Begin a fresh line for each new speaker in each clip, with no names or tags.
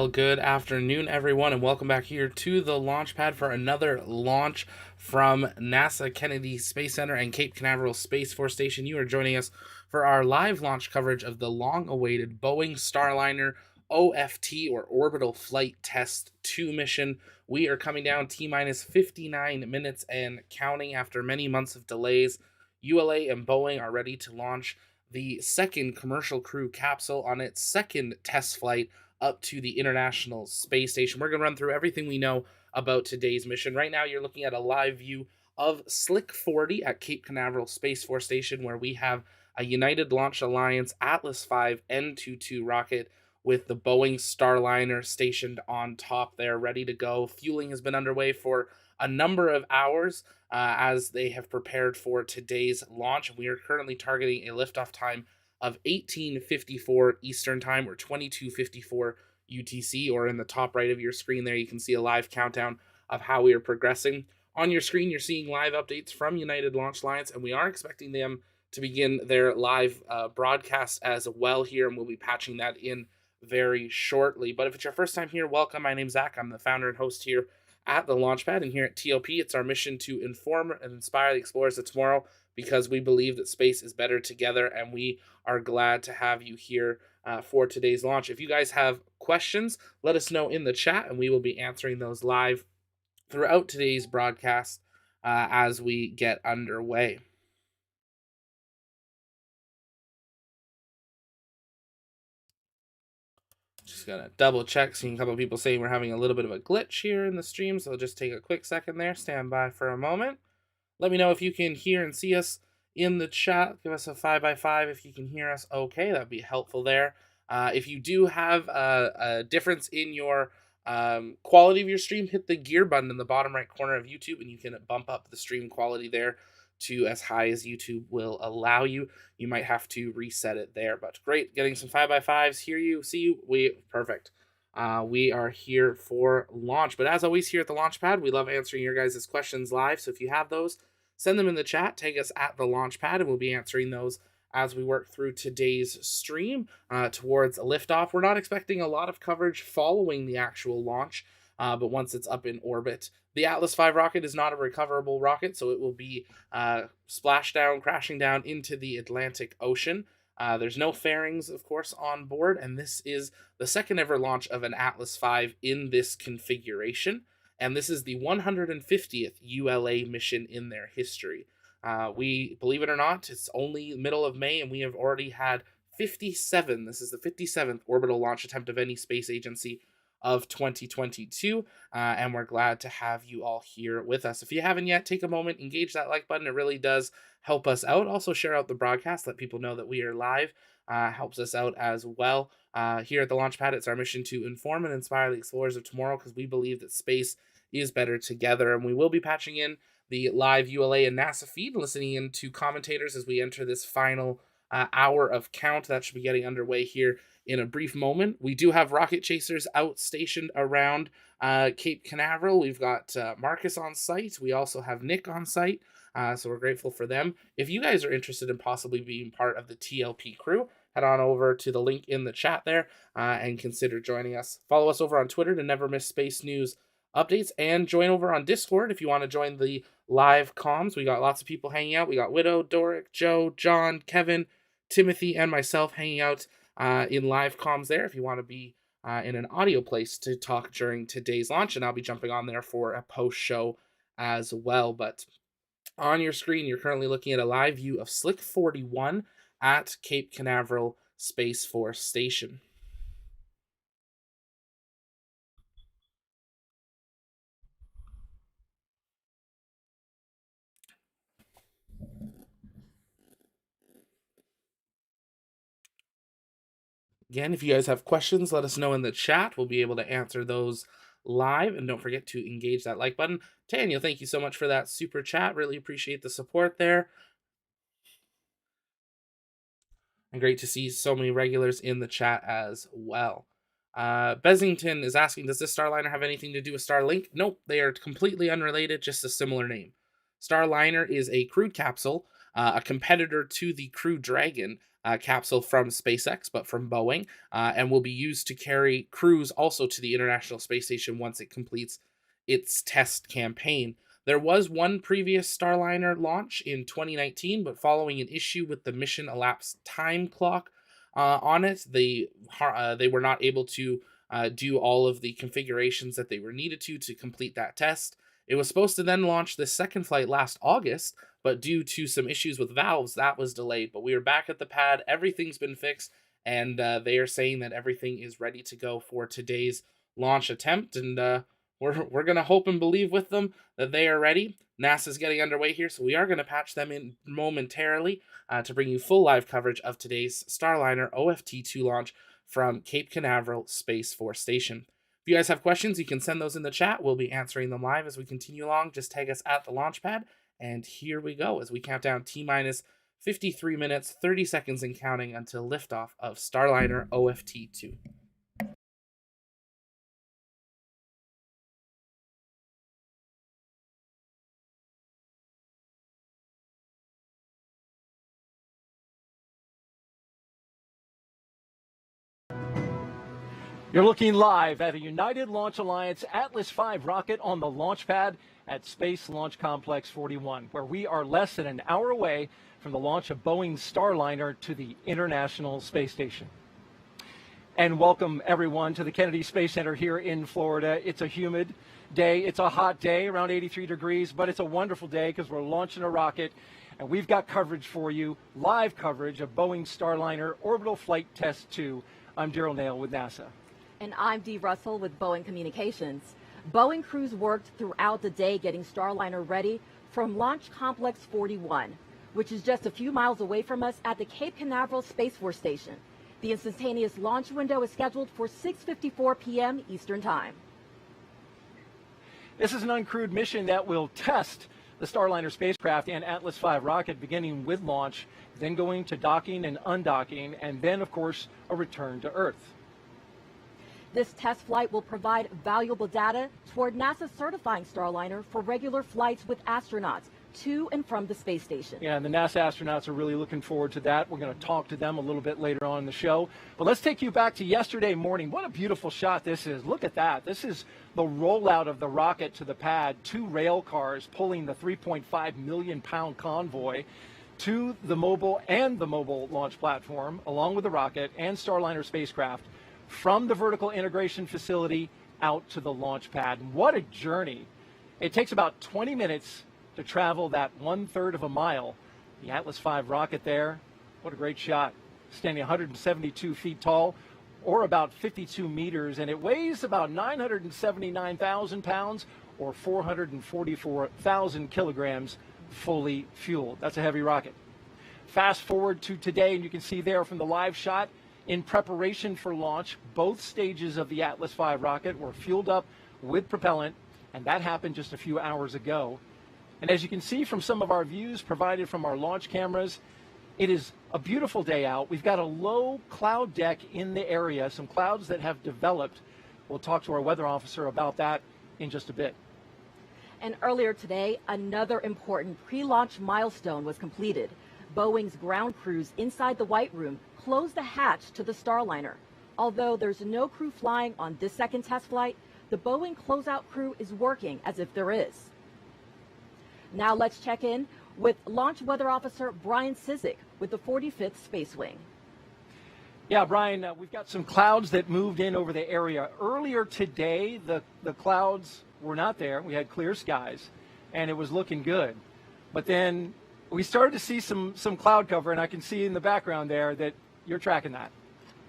Well, good afternoon, everyone, and welcome back here to the launch pad for another launch from NASA Kennedy Space Center and Cape Canaveral Space Force Station. You are joining us for our live launch coverage of the long-awaited Boeing Starliner OFT, or Orbital Flight Test 2 mission. We are coming down T-minus 59 minutes and counting after many months of delays. ULA and Boeing are ready to launch the second commercial crew capsule on its second test flight up to the International Space Station. We're going to run through everything we know about today's mission. Right now, you're looking at a live view of Slick 40 at Cape Canaveral Space Force Station, where we have a United Launch Alliance Atlas V N22 rocket with the Boeing Starliner stationed on top there, ready to go. Fueling has been underway for a number of hours as they have prepared for today's launch. We are currently targeting a liftoff time of 18:54 Eastern Time, or 22:54 UTC, or in the top right of your screen there, you can see a live countdown of how we are progressing. On your screen, you're seeing live updates from United Launch Alliance, and we are expecting them to begin their live broadcast as well here, and we'll be patching that in very shortly. But if it's your first time here, welcome. My name's Zach. I'm the founder and host here at the Launchpad, and here at TLP, it's our mission to inform and inspire the explorers of tomorrow, because we believe that space is better together, and we are glad to have you here for today's launch. If you guys have questions, let us know in the chat, and we will be answering those live throughout today's broadcast as we get underway. Just gonna double check, seeing a couple of people saying we're having a little bit of a glitch here in the stream, so I'll just take a quick second there. Stand by for a moment. Let me know if you can hear and see us in the chat. Give us a 5x5 if you can hear us okay. That'd be helpful there. If you do have a difference in your quality of your stream, hit the gear button in the bottom right corner of YouTube, and you can bump up the stream quality there to as high as YouTube will allow you. You might have to reset it there, but great. Getting some 5x5s. Hear you, see you. Perfect. We are here for launch. But as always, here at the Launchpad, we love answering your guys' questions live. So if you have those, send them in the chat. Tag us at the Launchpad, and we'll be answering those as we work through today's stream towards a liftoff. We're not expecting a lot of coverage following the actual launch, but once it's up in orbit. The Atlas V rocket is not a recoverable rocket, so it will be splashed down, crashing down into the Atlantic Ocean. There's no fairings, of course, on board, and this is the second ever launch of an Atlas V in this configuration, and this is the 150th ULA mission in their history. We, believe it or not, it's only middle of May, and we have already had 57. This is the 57th orbital launch attempt of any space agency of 2022, and we're glad to have you all here with us. If you haven't yet, take a moment, engage that like button. It really does help us out. Also share out the broadcast, let people know that we are live. Helps us out as well. Here at the Launchpad, it's our mission to inform and inspire the explorers of tomorrow, because we believe that space is better together, and we will be patching in the live ULA and NASA feed, listening in to commentators as we enter this final hour of count. That should be getting underway here in a brief moment. We do have rocket chasers out stationed around Cape Canaveral. We've got Marcus on site. We also have Nick on site, so we're grateful for them. If you guys are interested in possibly being part of the TLP crew, head on over to the link in the chat there and consider joining us. Follow us over on Twitter to never miss space news updates, and join over on Discord if you want to join the live comms. We got lots of people hanging out. We got Widow, Doric, Joe, John, Kevin, Timothy, and myself hanging out in live comms there if you want to be in an audio place to talk during today's launch, and I'll be jumping on there for a post-show as well. But on your screen, you're currently looking at a live view of Slick 41 at Cape Canaveral Space Force Station. Again, if you guys have questions, let us know in the chat. We'll be able to answer those live, and don't forget to engage that like button. Tanya, thank you so much for that super chat. Really appreciate the support there. And great to see so many regulars in the chat as well. Besington is asking, does this Starliner have anything to do with Starlink? Nope, they are completely unrelated, just a similar name. Starliner is a crewed capsule a competitor to the Crew Dragon capsule from SpaceX, but from Boeing, and will be used to carry crews also to the International Space Station once it completes its test campaign. There was one previous Starliner launch in 2019, but following an issue with the mission elapsed time clock on it, they were not able to do all of the configurations that they were needed to complete that test. It was supposed to then launch the second flight last August, but due to some issues with valves, that was delayed. But we are back at the pad. Everything's been fixed, and they are saying that everything is ready to go for today's launch attempt. And we're going to hope and believe with them that they are ready. NASA's getting underway here, so we are going to patch them in momentarily to bring you full live coverage of today's Starliner OFT-2 launch from Cape Canaveral Space Force Station. If you guys have questions, you can send those in the chat. We'll be answering them live as we continue along. Just tag us at the launch pad. And here we go as we count down T-minus 53 minutes, 30 seconds and counting until liftoff of Starliner OFT-2.
You're looking live at a United Launch Alliance Atlas V rocket on the launch pad at Space Launch Complex 41, where we are less than an hour away from the launch of Boeing's Starliner to the International Space Station. And welcome everyone to the Kennedy Space Center here in Florida. It's a humid day. It's a hot day, around 83 degrees, but it's a wonderful day because we're launching a rocket. And we've got coverage for you, live coverage of Boeing's Starliner Orbital Flight Test 2. I'm Daryl Nail with NASA.
And I'm Dee Russell with Boeing Communications. Boeing crews worked throughout the day getting Starliner ready from Launch Complex 41, which is just a few miles away from us at the Cape Canaveral Space Force Station. The instantaneous launch window is scheduled for 6:54 p.m. Eastern Time.
This is an uncrewed mission that will test the Starliner spacecraft and Atlas V rocket, beginning with launch, then going to docking and undocking, and then, of course, a return to Earth.
This test flight will provide valuable data toward NASA certifying Starliner for regular flights with astronauts to and from the space station.
Yeah, and the NASA astronauts are really looking forward to that. We're going to talk to them a little bit later on in the show. But let's take you back to yesterday morning. What a beautiful shot this is. Look at that. This is the rollout of the rocket to the pad. 2 rail cars pulling the 3.5 million pound convoy to the mobile launch platform, along with the rocket and Starliner spacecraft, from the vertical integration facility out to the launch pad. What a journey. It takes about 20 minutes to travel that 1/3 of a mile. The Atlas V rocket there, what a great shot. Standing 172 feet tall, or about 52 meters, and it weighs about 979,000 pounds, or 444,000 kilograms, fully fueled. That's a heavy rocket. Fast forward to today, and you can see there from the live shot, in preparation for launch, both stages of the Atlas V rocket were fueled up with propellant, and that happened just a few hours ago. And as you can see from some of our views provided from our launch cameras, it is a beautiful day out. We've got a low cloud deck in the area, some clouds that have developed. We'll talk to our weather officer about that in just a bit.
And earlier today, another important pre-launch milestone was completed. Boeing's ground crews inside the White Room closed the hatch to the Starliner. Although there's no crew flying on this second test flight, the Boeing closeout crew is working as if there is. Now let's check in with Launch Weather Officer Brian Cizik with the 45th Space Wing.
Yeah, Brian, we've got some clouds that moved in over the area. Earlier today, the clouds were not there. We had clear skies, and it was looking good. But then we started to see some cloud cover, and I can see in the background there that you're tracking that.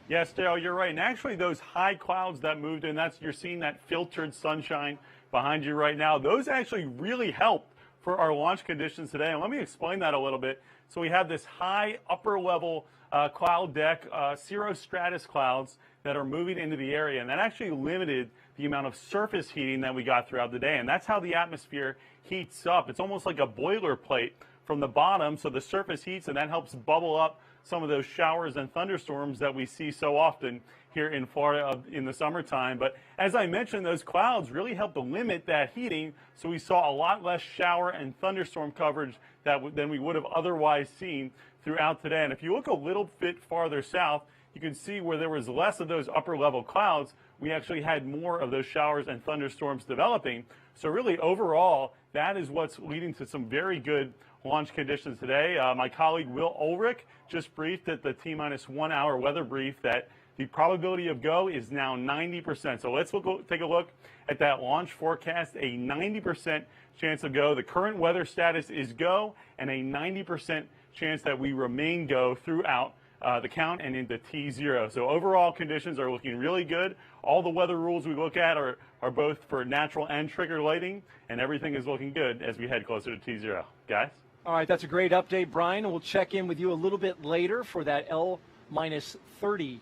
Yes, Daryl, you're right. And actually, those high clouds that moved in, you're seeing that filtered sunshine behind you right now. Those actually really helped for our launch conditions today. And let me explain that a little bit. So we have this high upper level cloud deck, cirrostratus clouds that are moving into the area. And that actually limited the amount of surface heating that we got throughout the day. And that's how the atmosphere heats up. It's almost like a boiler plate from the bottom. So the surface heats, and that helps bubble up some of those showers and thunderstorms that we see so often here in Florida in the summertime. But as I mentioned, those clouds really help to limit that heating, so we saw a lot less shower and thunderstorm coverage than we would have otherwise seen throughout today. And if you look a little bit farther south, you can see where there was less of those upper level clouds, we actually had more of those showers and thunderstorms developing. So really overall, that is what's leading to some very good launch conditions today. My colleague Will Ulrich just briefed at the T-minus 1 hour weather brief that the probability of go is now 90%. So let's take a look at that launch forecast. A 90% chance of go. The current weather status is go, and a 90% chance that we remain go throughout the count and into T0. So overall conditions are looking really good. All the weather rules we look at are both for natural and trigger lighting, and everything is looking good as we head closer to T0. Guys?
All right, that's a great update, Brian. We'll check in with you a little bit later for that L-30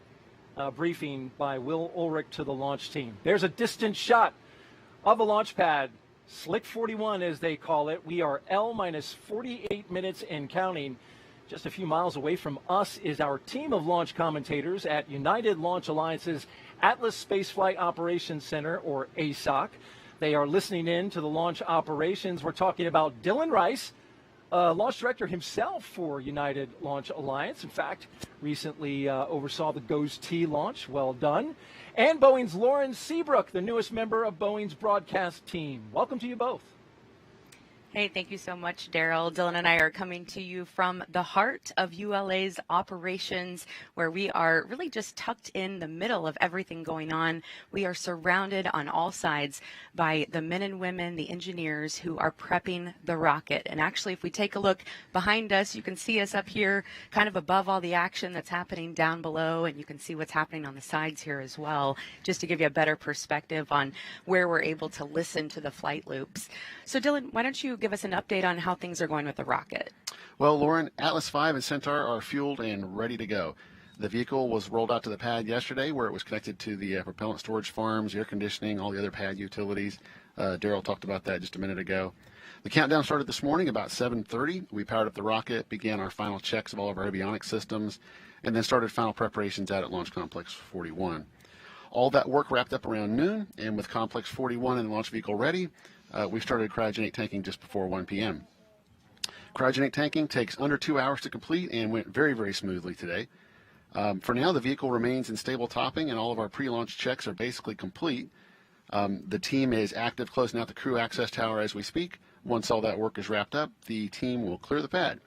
briefing by Will Ulrich to the launch team. There's a distant shot of a launch pad, Slick 41 as they call it. We are L-48 minutes and counting. Just a few miles away from us is our team of launch commentators at United Launch Alliance's Atlas Spaceflight Operations Center, or ASOC. They are listening in to the launch operations. We're talking about Dylan Rice, launch director himself for United Launch Alliance. In fact, recently oversaw the GOES-T launch. Well done. And Boeing's Lauren Seabrook, the newest member of Boeing's broadcast team. Welcome to you both.
Hey, thank you so much, Daryl. Dylan and I are coming to you from the heart of ULA's operations, where we are really just tucked in the middle of everything going on. We are surrounded on all sides by the men and women, the engineers who are prepping the rocket. And actually, if we take a look behind us, you can see us up here kind of above all the action that's happening down below, and you can see what's happening on the sides here as well, just to give you a better perspective on where we're able to listen to the flight loops. So Dylan, why don't you give us an update on how things are going with the rocket?
Well, Lauren, Atlas V and Centaur are fueled and ready to go. The vehicle was rolled out to the pad yesterday, where it was connected to the propellant storage farms, air conditioning, all the other pad utilities. Daryl talked about that just a minute ago. The countdown started this morning about 7:30. We powered up the rocket, began our final checks of all of our avionics systems, and then started final preparations out at Launch Complex 41. All that work wrapped up around noon, and with Complex 41 and the launch vehicle ready, we started cryogenic tanking just before 1 p.m. Cryogenic tanking takes under 2 hours to complete and went very, very smoothly today. For now, the vehicle remains in stable topping, and all of our pre-launch checks are basically complete. The team is active closing out the crew access tower as we speak. Once all that work is wrapped up, the team will clear the pad.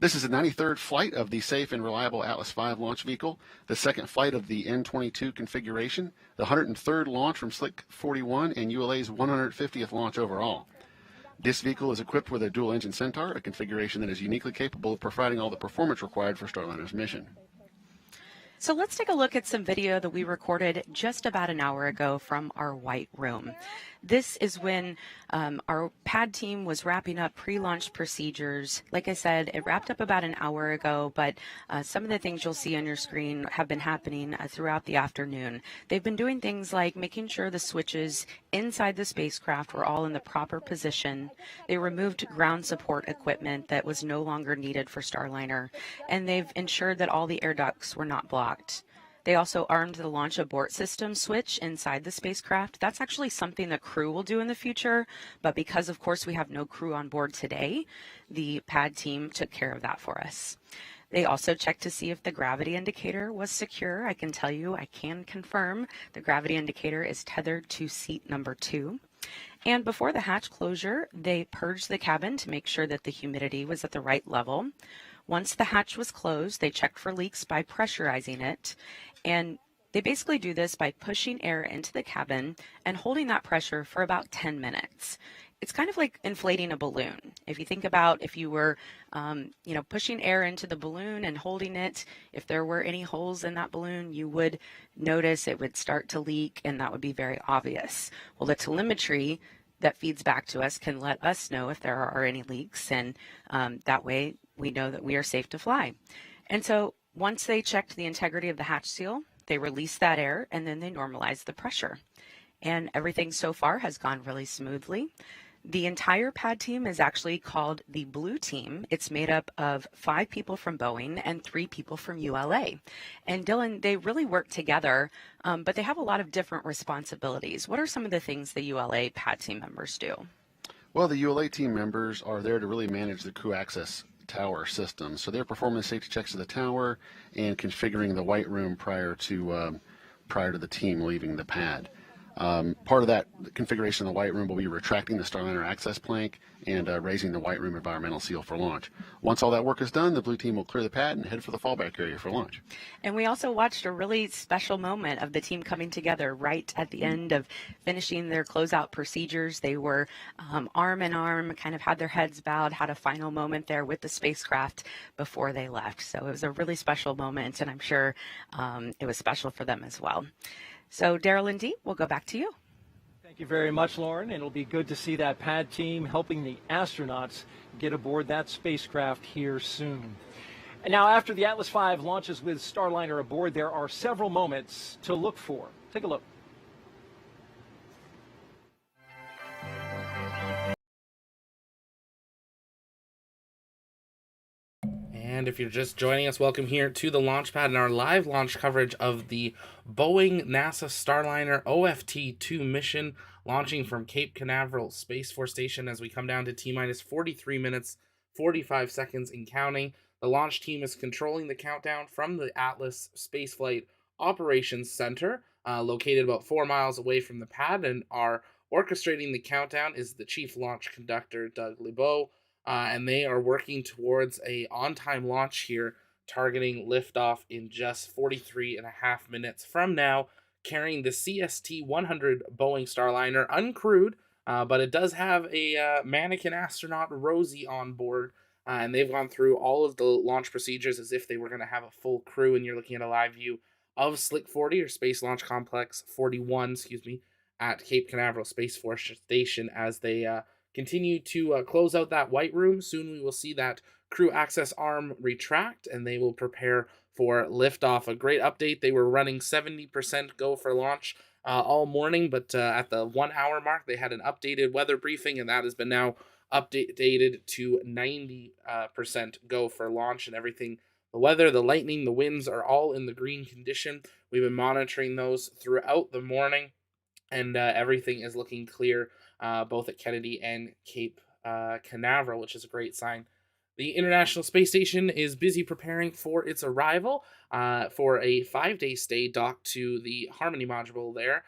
This is the 93rd flight of the safe and reliable Atlas V launch vehicle, the second flight of the N22 configuration, the 103rd launch from Slick 41, and ULA's 150th launch overall. This vehicle is equipped with a dual-engine Centaur, a configuration that is uniquely capable of providing all the performance required for Starliner's mission.
So let's take a look at some video that we recorded just about an hour ago from our white room. This is when our pad team was wrapping up pre-launch procedures. Like I said, it wrapped up about an hour ago, but some of the things you'll see on your screen have been happening throughout the afternoon. They've been doing things like making sure the switches inside the spacecraft were all in the proper position. They removed ground support equipment that was no longer needed for Starliner, and they've ensured that all the air ducts were not blocked. They also armed the launch abort system switch inside the spacecraft. That's actually something the crew will do in the future, but because, of course, we have no crew on board today, the pad team took care of that for us. They also checked to see if the gravity indicator was secure. I can tell you, I can confirm the gravity indicator is tethered to seat number 2. And before the hatch closure, they purged the cabin to make sure that the humidity was at the right level. Once the hatch was closed, they checked for leaks by pressurizing it. And they basically do this by pushing air into the cabin and holding that pressure for about 10 minutes. It's kind of like inflating a balloon. If you think about if you were, pushing air into the balloon and holding it, if there were any holes in that balloon, you would notice it would start to leak, and that would be very obvious. Well, the telemetry that feeds back to us can let us know if there are any leaks, and that way we know that we are safe to fly. And so once they checked the integrity of the hatch seal, they released that air, and then they normalized the pressure. And everything so far has gone really smoothly. The entire pad team is actually called the Blue Team. It's made up of 5 people from Boeing and 3 people from ULA. And Dylan, they really work together, but they have a lot of different responsibilities. What are some of the things the ULA pad team members do?
Well, the ULA team members are there to really manage the crew access tower system. So they're performing safety checks of the tower and configuring the white room prior to the team leaving the pad. Part of that configuration of the white room will be retracting the Starliner access plank and raising the white room environmental seal for launch. Once all that work is done, the Blue Team will clear the pad and head for the fallback area for launch.
And we also watched a really special moment of the team coming together right at the end of finishing their closeout procedures. They were arm in arm, kind of had their heads bowed, had a final moment there with the spacecraft before they left. So it was a really special moment, and I'm sure it was special for them as well. So Daryl and Dee, we'll go back to you.
Thank you very much, Lauren. It'll be good to see that pad team helping the astronauts get aboard that spacecraft here soon. And now, after the Atlas V launches with Starliner aboard, there are several moments to look for. Take a look.
And if you're just joining us, welcome here to the launch pad and our live launch coverage of the Boeing NASA Starliner OFT-2 mission launching from Cape Canaveral Space Force Station as we come down to T-minus 43 minutes, 45 seconds and counting. The launch team is controlling the countdown from the Atlas Spaceflight Operations Center, located about 4 miles away from the pad, and are orchestrating the countdown is the Chief Launch Conductor, Doug LeBeau. And they are working towards a on-time launch here, targeting liftoff in just 43 and a half minutes from now, carrying the CST-100 Boeing Starliner uncrewed, but it does have a mannequin astronaut, Rosie, on board, and they've gone through all of the launch procedures as if they were going to have a full crew, and you're looking at a live view of Slick 40, or Space Launch Complex 41, at Cape Canaveral Space Force Station as they continue to close out that white room. Soon we will see that crew access arm retract, and they will prepare for liftoff. A great update. They were running 70% go for launch all morning, but at the 1 hour mark, they had an updated weather briefing, and that has been now updated to 90% go for launch, and everything. The weather, the lightning, the winds are all in the green condition. We've been monitoring those throughout the morning, and everything is looking clear, both at Kennedy and Cape Canaveral, which is a great sign. The International Space Station is busy preparing for its arrival for a 5-day stay docked to the Harmony module there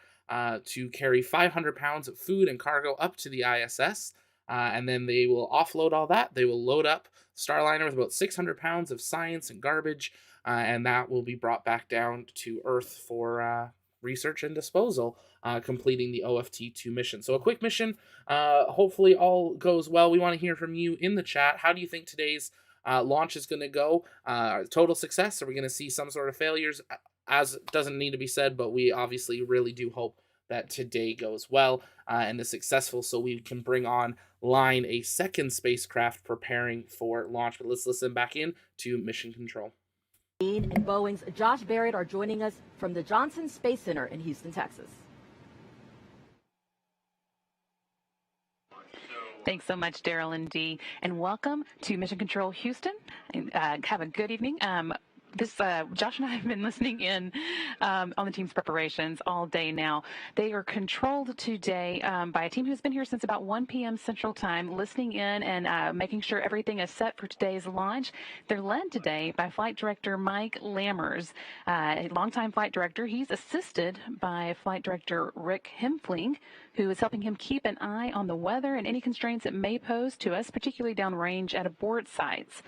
to carry 500 pounds of food and cargo up to the ISS. And then they will offload all that. They will load up Starliner with about 600 pounds of science and garbage, and that will be brought back down to Earth for research and disposal, completing the OFT-2 mission. So a quick mission. Hopefully all goes well. We want to hear from you in the chat. How do you think today's launch is going to go? Total success? Are we going to see some sort of failures? As doesn't need to be said, but we obviously really do hope that today goes well and is successful, so we can bring on line a second spacecraft preparing for launch. But let's listen back in to Mission Control.
And Boeing's Josh Barrett are joining us from the Johnson Space Center in Houston, Texas.
Thanks so much, Daryl and Dee, and welcome to Mission Control Houston. Have a good evening. Josh and I have been listening in on the team's preparations all day now. They are controlled today by a team who's been here since about 1 p.m. Central Time, listening in and making sure everything is set for today's launch. They're led today by Flight Director Mike Lammers, a longtime flight director. He's assisted by Flight Director Rick Hempfling, who is helping him keep an eye on the weather and any constraints it may pose to us, particularly downrange at abort sites.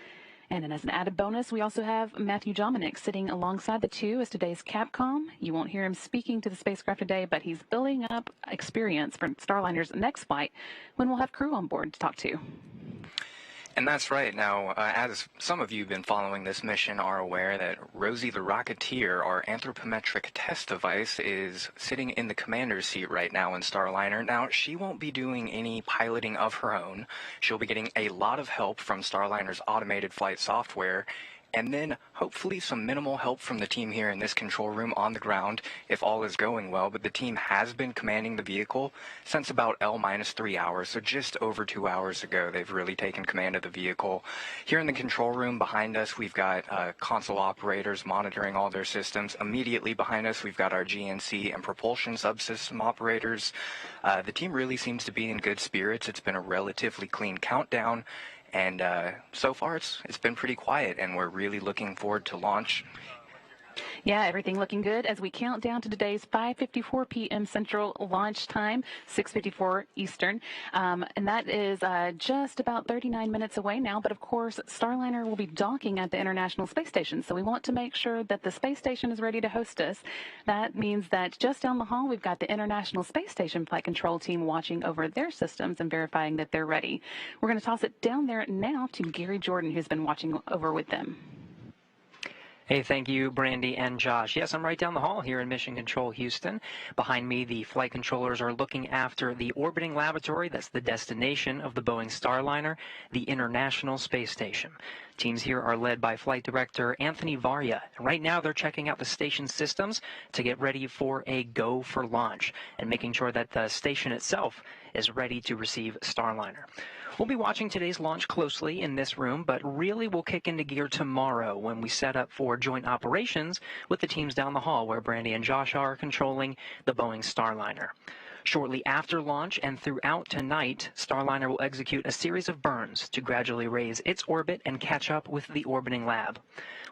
And then as an added bonus, we also have Matthew Jominick sitting alongside the two as today's Capcom. You won't hear him speaking to the spacecraft today, but he's building up experience for Starliner's next flight when we'll have crew on board to talk to.
And that's right. Now, as some of you have been following this mission are aware that Rosie the Rocketeer, our anthropometric test device, is sitting in the commander's seat right now in Starliner. Now, she won't be doing any piloting of her own. She'll be getting a lot of help from Starliner's automated flight software, And then hopefully some minimal help from the team here in this control room on the ground if all is going well. But the team has been commanding the vehicle since about L-3 hours, so just over 2 hours ago they've really taken command of the vehicle. Here in the control room behind us we've got console operators monitoring all their systems. Immediately behind us we've got our GNC and propulsion subsystem operators. The team really seems to be in good spirits. It's been a relatively clean countdown. And so far, it's been pretty quiet, and we're really looking forward to launch.
Yeah, everything looking good as we count down to today's 5:54 p.m. Central launch time, 6:54 Eastern. And that is just about 39 minutes away now. But of course, Starliner will be docking at the International Space Station. So we want to make sure that the space station is ready to host us. That means that just down the hall, we've got the International Space Station flight control team watching over their systems and verifying that they're ready. We're going to toss it down there now to Gary Jordan, who's been watching over with them.
Hey, thank you, Brandy and Josh. Yes, I'm right down the hall here in Mission Control Houston. Behind me, the flight controllers are looking after the orbiting laboratory. That's the destination of the Boeing Starliner, the International Space Station. Teams here are led by Flight Director Anthony Varya. Right now, they're checking out the station systems to get ready for a go for launch and making sure that the station itself is ready to receive Starliner. We'll be watching today's launch closely in this room, but really we'll kick into gear tomorrow when we set up for joint operations with the teams down the hall where Brandy and Josh are controlling the Boeing Starliner. Shortly after launch and throughout tonight, Starliner will execute a series of burns to gradually raise its orbit and catch up with the orbiting lab.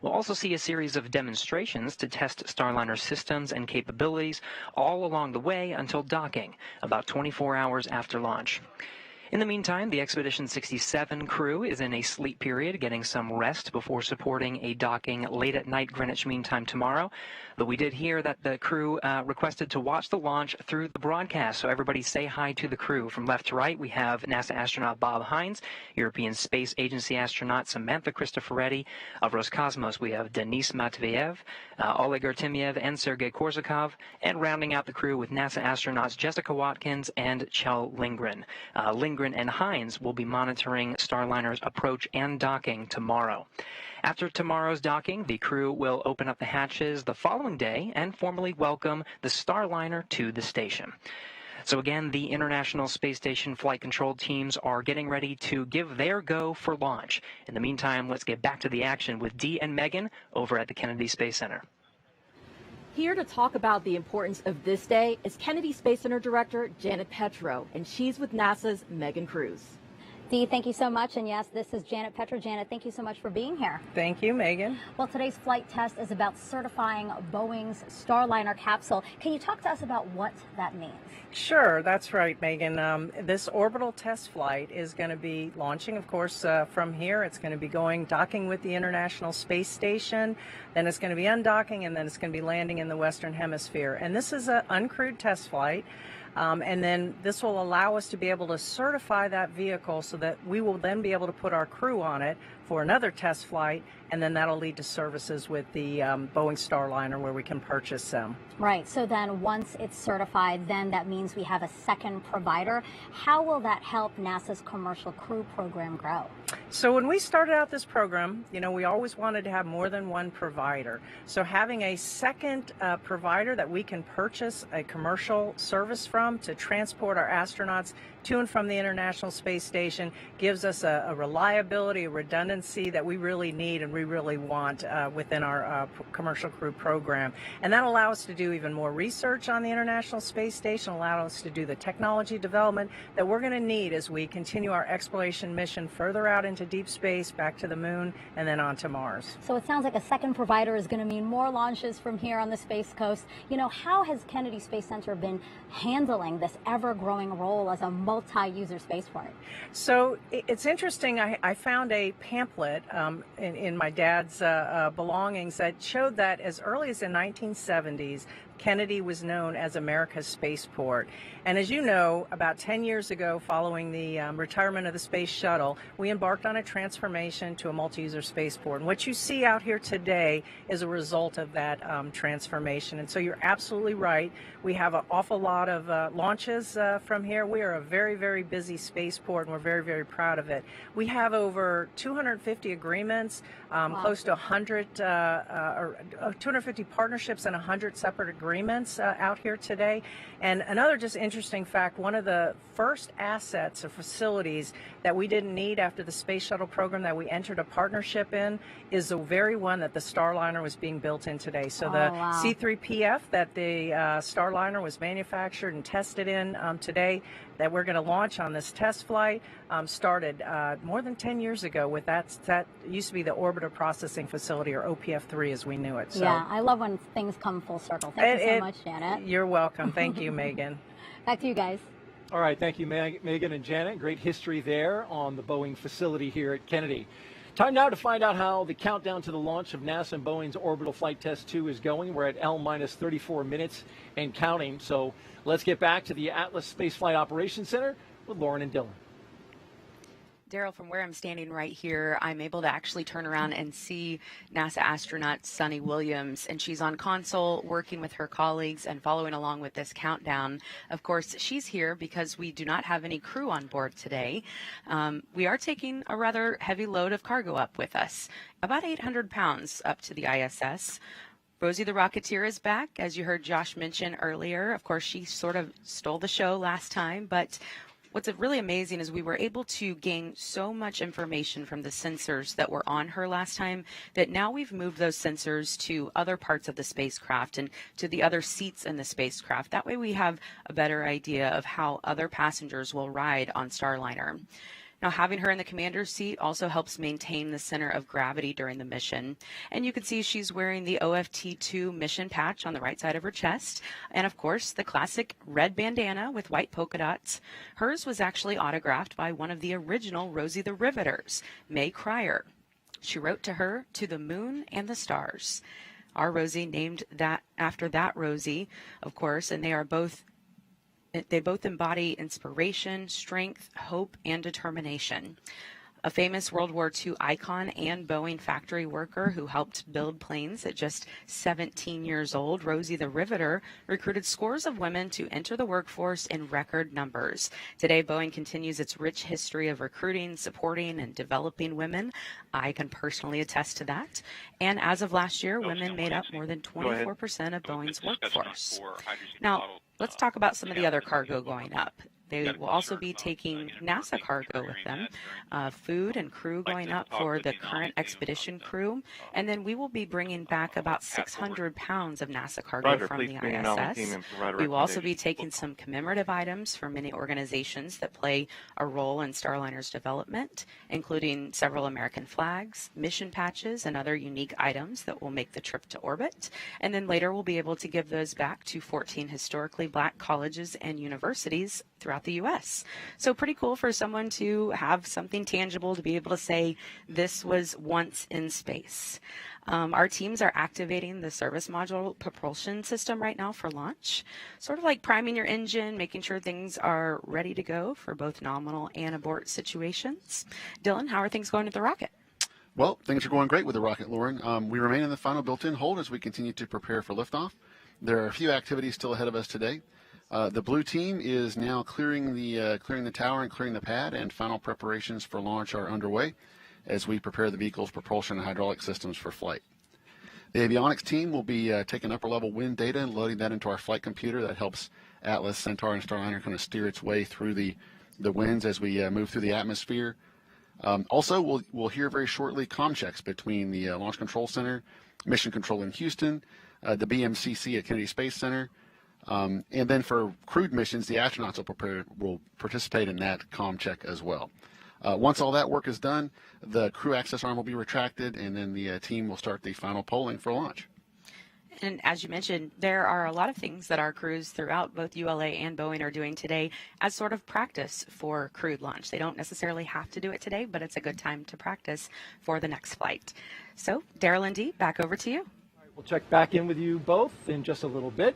We'll also see a series of demonstrations to test Starliner systems and capabilities all along the way until docking, about 24 hours after launch. In the meantime, the Expedition 67 crew is in a sleep period, getting some rest before supporting a docking late at night Greenwich Mean Time tomorrow. But we did hear that the crew requested to watch the launch through the broadcast, so everybody say hi to the crew. From left to right, we have NASA astronaut Bob Hines, European Space Agency astronaut Samantha Cristoforetti. Of Roscosmos, we have Denis Matveyev, Oleg Artemyev, and Sergei Korsakov. And rounding out the crew with NASA astronauts Jessica Watkins and Kjell Lindgren. Lindgren and Hines will be monitoring Starliner's approach and docking tomorrow. After tomorrow's docking, the crew will open up the hatches the following day and formally welcome the Starliner to the station. So again, the International Space Station flight control teams are getting ready to give their go for launch. In the meantime, let's get back to the action with Dee and Megan over at the Kennedy Space Center.
Here to talk about the importance of this day is Kennedy Space Center Director Janet Petro, and she's with NASA's Megan Cruz.
Dee, thank you so much. And yes, this is Janet Petro. Janet, thank you so much for being here.
Thank you, Megan.
Well, today's flight test is about certifying Boeing's Starliner capsule. Can you talk to us about what that means?
Sure, that's right, Megan. This orbital test flight is going to be launching, of course, from here. It's going to be docking with the International Space Station, then it's going to be undocking, and then it's going to be landing in the Western Hemisphere. And this is an uncrewed test flight. And then this will allow us to be able to certify that vehicle so that we will then be able to put our crew on it for another test flight, and then that'll lead to services with the Boeing Starliner where we can purchase them.
Right, so then once it's certified, then that means we have a second provider. How will that help NASA's commercial crew program grow?
So when we started out this program, you know, we always wanted to have more than one provider. So having a second provider that we can purchase a commercial service from to transport our astronauts to and from the International Space Station gives us a reliability, a redundancy that we really need and we really want within our commercial crew program. And that allows us to do even more research on the International Space Station, allow us to do the technology development that we're going to need as we continue our exploration mission further out into deep space, back to the moon, and then on to Mars.
So it sounds like a second provider is going to mean more launches from here on the Space Coast. You know, how has Kennedy Space Center been handling this ever-growing role as a multi-user spaceport?
So it's interesting. I found a pamphlet in my dad's belongings that showed that as early as the 1970s, Kennedy was known as America's spaceport. And as you know, about 10 years ago, following the retirement of the space shuttle, we embarked on a transformation to a multi-user spaceport. And what you see out here today is a result of that transformation. And so you're absolutely right. We have an awful lot of launches from here. We are a very, very busy spaceport, and we're very, very proud of it. We have over 250 agreements, close to 100, 250 partnerships and 100 separate agreements out here today. And another just interesting fact, one of the first assets or facilities that we didn't need after the space shuttle program that we entered a partnership in is the very one that the Starliner was being built in today. So the C-3PF that the Starliner was manufactured and tested in today, that we're going to launch on this test flight, started more than 10 years ago with that used to be the Orbital Processing Facility, or OPF-3 as we knew it. So,
yeah, I love when things come full circle. Thank you so much, Janet.
You're welcome. Thank you, Megan.
Back to you guys.
All right, thank you, Megan and Janet. Great history there on the Boeing facility here at Kennedy. Time now to find out how the countdown to the launch of NASA and Boeing's Orbital Flight Test 2 is going. We're at L-34 minutes and counting. So let's get back to the Atlas Spaceflight Operations Center with Lauren and Dylan.
Daryl, from where I'm standing right here, I'm able to actually turn around and see NASA astronaut Sunny Williams, and she's on console working with her colleagues and following along with this countdown. Of course, she's here because we do not have any crew on board today. We are taking a rather heavy load of cargo up with us, about 800 pounds up to the ISS. Rosie the Rocketeer is back, as you heard Josh mention earlier. Of course, she sort of stole the show last time, but what's really amazing is we were able to gain so much information from the sensors that were on her last time that now we've moved those sensors to other parts of the spacecraft and to the other seats in the spacecraft. That way we have a better idea of how other passengers will ride on Starliner. Now, having her in the commander's seat also helps maintain the center of gravity during the mission. And you can see she's wearing the OFT-2 mission patch on the right side of her chest. And, of course, the classic red bandana with white polka dots. Hers was actually autographed by one of the original Rosie the Riveters, May Cryer. She wrote to her, "To the moon and the stars." Our Rosie named that after that Rosie, of course, and they both embody inspiration, strength, hope, and determination. A famous World War II icon and Boeing factory worker who helped build planes at just 17 years old, Rosie the Riveter recruited scores of women to enter the workforce in record numbers. Today, Boeing continues its rich history of recruiting, supporting, and developing women. I can personally attest to that. And as of last year, women made up more than 24% of Boeing's workforce. Now, let's talk about some of the other cargo going up. They will also be taking NASA cargo with them, food and crew going up for the current expedition crew. And then we will be bringing back about 600 pounds of NASA cargo from the ISS. We will also be taking some commemorative items from many organizations that play a role in Starliner's development, including several American flags, mission patches, and other unique items that will make the trip to orbit. And then later we'll be able to give those back to 14 historically black colleges and universities throughout the U.S. So pretty cool for someone to have something tangible to be able to say this was once in space. Our teams are activating the service module propulsion system right now for launch, sort of like priming your engine, making sure things are ready to go for both nominal and abort situations. Dylan, how are things going at the rocket?
Well, things are going great with the rocket, Lauren. We remain in the final built-in hold as we continue to prepare for liftoff. There are a few activities still ahead of us today. The blue team is now clearing the tower and clearing the pad, and final preparations for launch are underway as we prepare the vehicle's propulsion and hydraulic systems for flight. The avionics team will be taking upper-level wind data and loading that into our flight computer that helps Atlas, Centaur, and Starliner kind of steer its way through the winds as we move through the atmosphere. Also, we'll hear very shortly comm checks between the Launch Control Center, Mission Control in Houston, the BMCC at Kennedy Space Center, and then for crewed missions, the astronauts will participate in that comm check as well. Once all that work is done, the crew access arm will be retracted, and then the team will start the final polling for launch.
And as you mentioned, there are a lot of things that our crews throughout both ULA and Boeing are doing today as sort of practice for crewed launch. They don't necessarily have to do it today, but it's a good time to practice for the next flight. So, Daryl and Dee, back over to you.
We'll check back in with you both in just a little bit.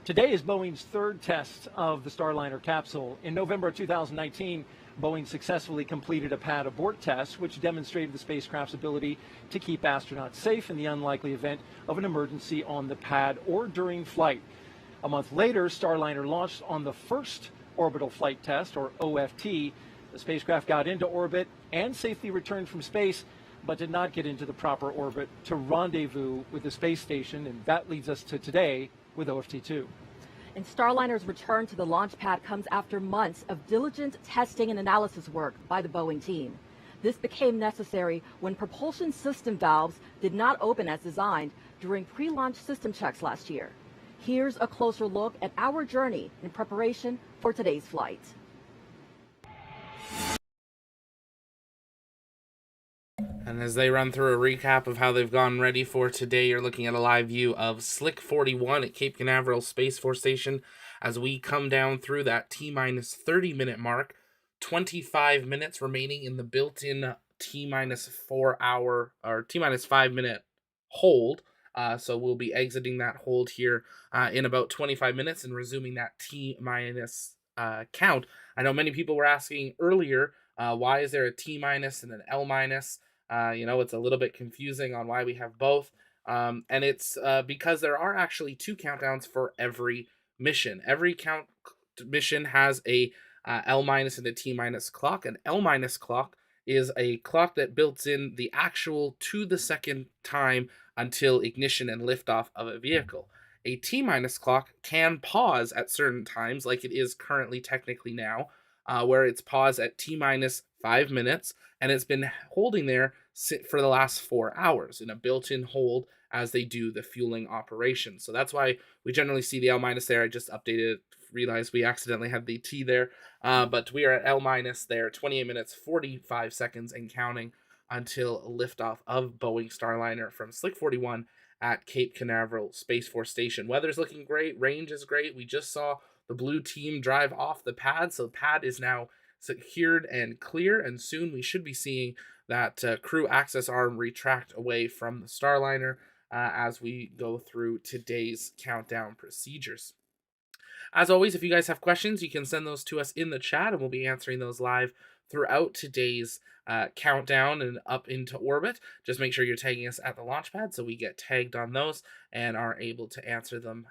Today is Boeing's third test of the Starliner capsule. In November of 2019, Boeing successfully completed a pad abort test, which demonstrated the spacecraft's ability to keep astronauts safe in the unlikely event of an emergency on the pad or during flight. A month later, Starliner launched on the first orbital flight test, or OFT. The spacecraft got into orbit and safely returned from space, but did not get into the proper orbit to rendezvous with the space station, and that leads us to today with OFT-2.
And Starliner's return to the launch pad comes after months of diligent testing and analysis work by the Boeing team. This became necessary when propulsion system valves did not open as designed during pre-launch system checks last year. Here's a closer look at our journey in preparation for today's flight.
And as they run through a recap of how they've gone ready for today, you're looking at a live view of Slick 41 at Cape Canaveral Space Force Station as we come down through that T-minus 30-minute mark. 25 minutes remaining in the built-in T-minus 4-hour or T-minus 5-minute hold. So we'll be exiting that hold here in about 25 minutes and resuming that T-minus count. I know many people were asking earlier, why is there a T-minus and an L-minus? It's a little bit confusing on why we have both. And it's because there are actually two countdowns for every mission. Every mission has a L- and a T- clock. An L- clock is a clock that builds in the actual to the second time until ignition and liftoff of a vehicle. A T- clock can pause at certain times, like it is currently technically now, where it's paused at T-minus 5 minutes, and it's been holding there for the last 4 hours in a built-in hold as they do the fueling operation. So that's why we generally see the L- there. I just updated, realized we accidentally had the T there, but we are at L- there, 28 minutes, 45 seconds and counting until liftoff of Boeing Starliner from Slick 41 at Cape Canaveral Space Force Station. Weather's looking great, range is great. We just saw the blue team drive off the pad, so the pad is now secured and clear, and soon we should be seeing that crew access arm retract away from the Starliner as we go through today's countdown procedures. As always, if you guys have questions, you can send those to us in the chat, and we'll be answering those live throughout today's countdown and up into orbit. Just make sure you're tagging us at the launch pad so we get tagged on those and are able to answer them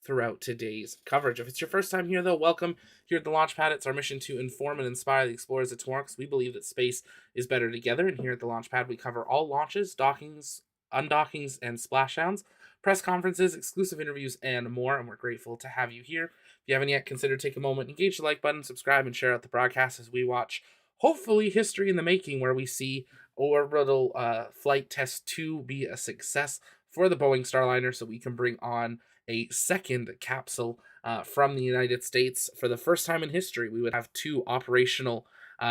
throughout today's coverage. If it's your first time here, though, welcome here at the launch pad. It's our mission to inform and inspire the explorers of tomorrow, because we believe that space is better together. And here at the launch pad, we cover all launches, dockings, undockings, and splashdowns, press conferences, exclusive interviews, and more. And we're grateful to have you here. If you haven't yet, consider take a moment, engage the like button, subscribe, and share out the broadcast as we watch, hopefully, history in the making, where we see Orbital Flight Test 2 be a success for the Boeing Starliner, so we can bring on a second capsule from the United States. For the first time in history, we would have two operational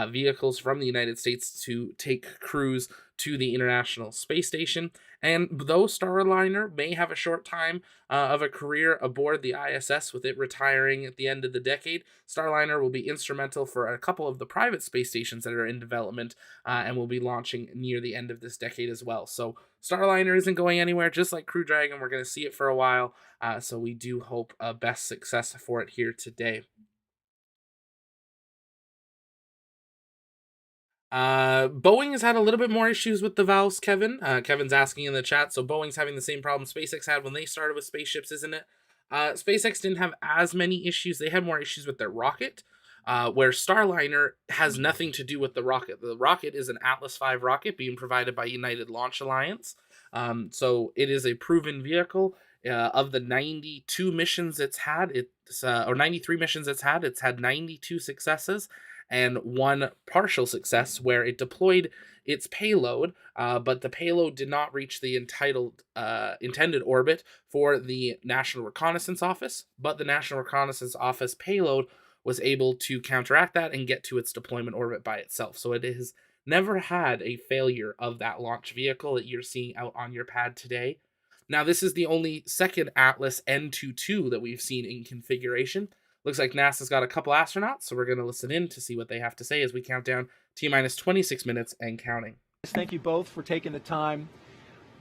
vehicles from the United States to take crews to the International Space Station. And though Starliner may have a short time of a career aboard the ISS, with it retiring at the end of the decade, Starliner will be instrumental for a couple of the private space stations that are in development and will be launching near the end of this decade as well. So Starliner isn't going anywhere, just like Crew Dragon. We're going to see it for a while, so we do hope best success for it here today. Boeing has had a little bit more issues with the valves, Kevin. Kevin's asking in the chat, so Boeing's having the same problem SpaceX had when they started with spaceships, isn't it? SpaceX didn't have as many issues. They had more issues with their rocket, where Starliner has nothing to do with the rocket. The rocket is an Atlas V rocket being provided by United Launch Alliance. So it is a proven vehicle. Of the 92 missions it's had, or 93 missions it's had 92 successes and one partial success where it deployed its payload, but the payload did not reach the intended orbit for the National Reconnaissance Office, but the National Reconnaissance Office payload was able to counteract that and get to its deployment orbit by itself. So it has never had a failure of that launch vehicle that you're seeing out on your pad today. Now, this is the only second Atlas N22 that we've seen in configuration. Looks like NASA's got a couple astronauts, so we're going to listen in to see what they have to say as we count down T-minus 26 minutes and counting.
Thank you both for taking the time.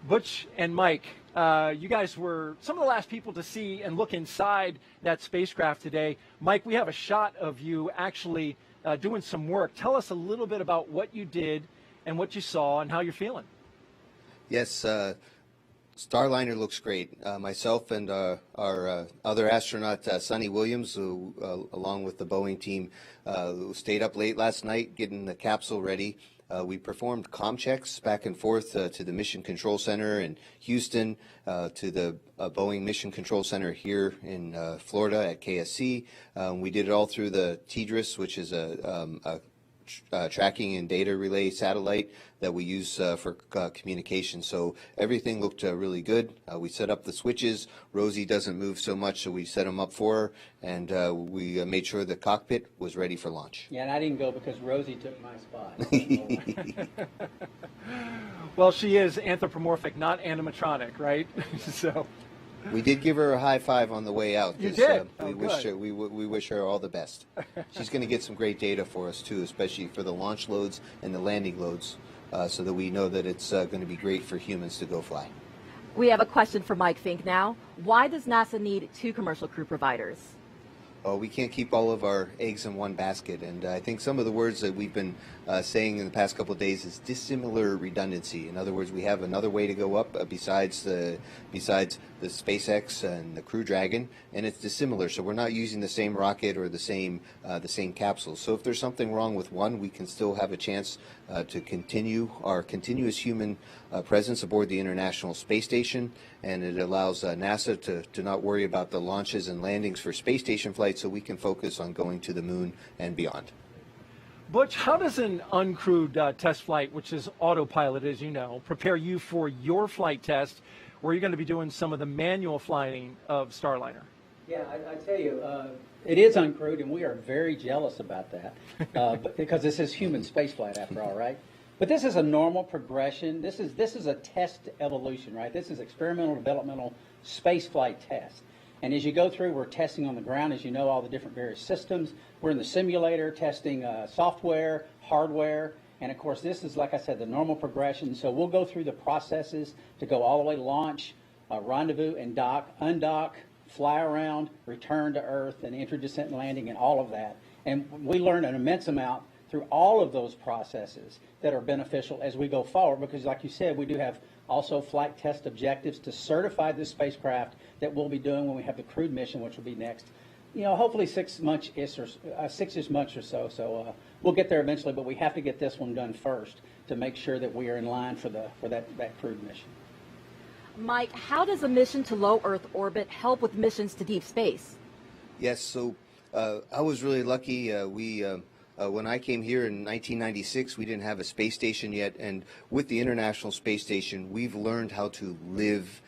Butch and Mike, You guys were some of the last people to see and look inside that spacecraft today. Mike, we have a shot of you actually doing some work. Tell us a little bit about what you did and what you saw and how you're feeling.
Yes, Starliner looks great. Myself and our other astronaut, Sonny Williams, who, along with the Boeing team, stayed up late last night getting the capsule ready. We performed comm checks back and forth to the Mission Control Center in Houston, to the Boeing Mission Control Center here in Florida at KSC. We did it all through the TDRS, which is a tracking and data relay satellite that we use for communication. So everything looked really good. We set up the switches. Rosie doesn't move so much, so we set them up for her, and we made sure the cockpit was ready for launch.
Yeah, and I didn't go because Rosie took my spot.
Well, she is anthropomorphic, not animatronic, right? So
we did give her a high five on the way out.
You did?
We wish her all the best. She's going to get some great data for us too, especially for the launch loads and the landing loads, so that we know that it's going to be great for humans to go fly.
We have a question for Mike Fink now. Why does NASA need 2 commercial crew providers?
We can't keep all of our eggs in one basket, and I think some of the words that we've been saying in the past couple of days is dissimilar redundancy. In other words, we have another way to go up besides the SpaceX and the Crew Dragon, and it's dissimilar. So we're not using the same rocket or the same capsule. So if there's something wrong with one, we can still have a chance to continue our continuous human presence aboard the International Space Station, and it allows NASA to not worry about the launches and landings for space station flights, so we can focus on going to the moon and beyond.
Butch, how does an uncrewed test flight, which is autopilot, as you know, prepare you for your flight test, where you're going to be doing some of the manual flying of Starliner?
Yeah, I tell you, it is uncrewed, and we are very jealous about that, because this is human spaceflight after all, right? But this is a normal progression. This is a test evolution, right? This is experimental developmental spaceflight test. And as you go through, we're testing on the ground, as you know, all the different various systems. We're in the simulator testing software, hardware, and of course this is, like I said, the normal progression. So we'll go through the processes to go all the way to launch, rendezvous and dock, undock, fly around, return to Earth, and enter descent and landing, and all of that. And we learn an immense amount through all of those processes that are beneficial as we go forward, because like you said, we do have also flight test objectives to certify this spacecraft that we'll be doing when we have the crewed mission, which will be next, hopefully 6 months or so. So we'll get there eventually, but we have to get this one done first to make sure that we are in line for that crewed mission.
Mike, how does a mission to low Earth orbit help with missions to deep space?
Yes, so I was really lucky. When I came here in 1996, we didn't have a space station yet, and with the International Space Station, we've learned how to live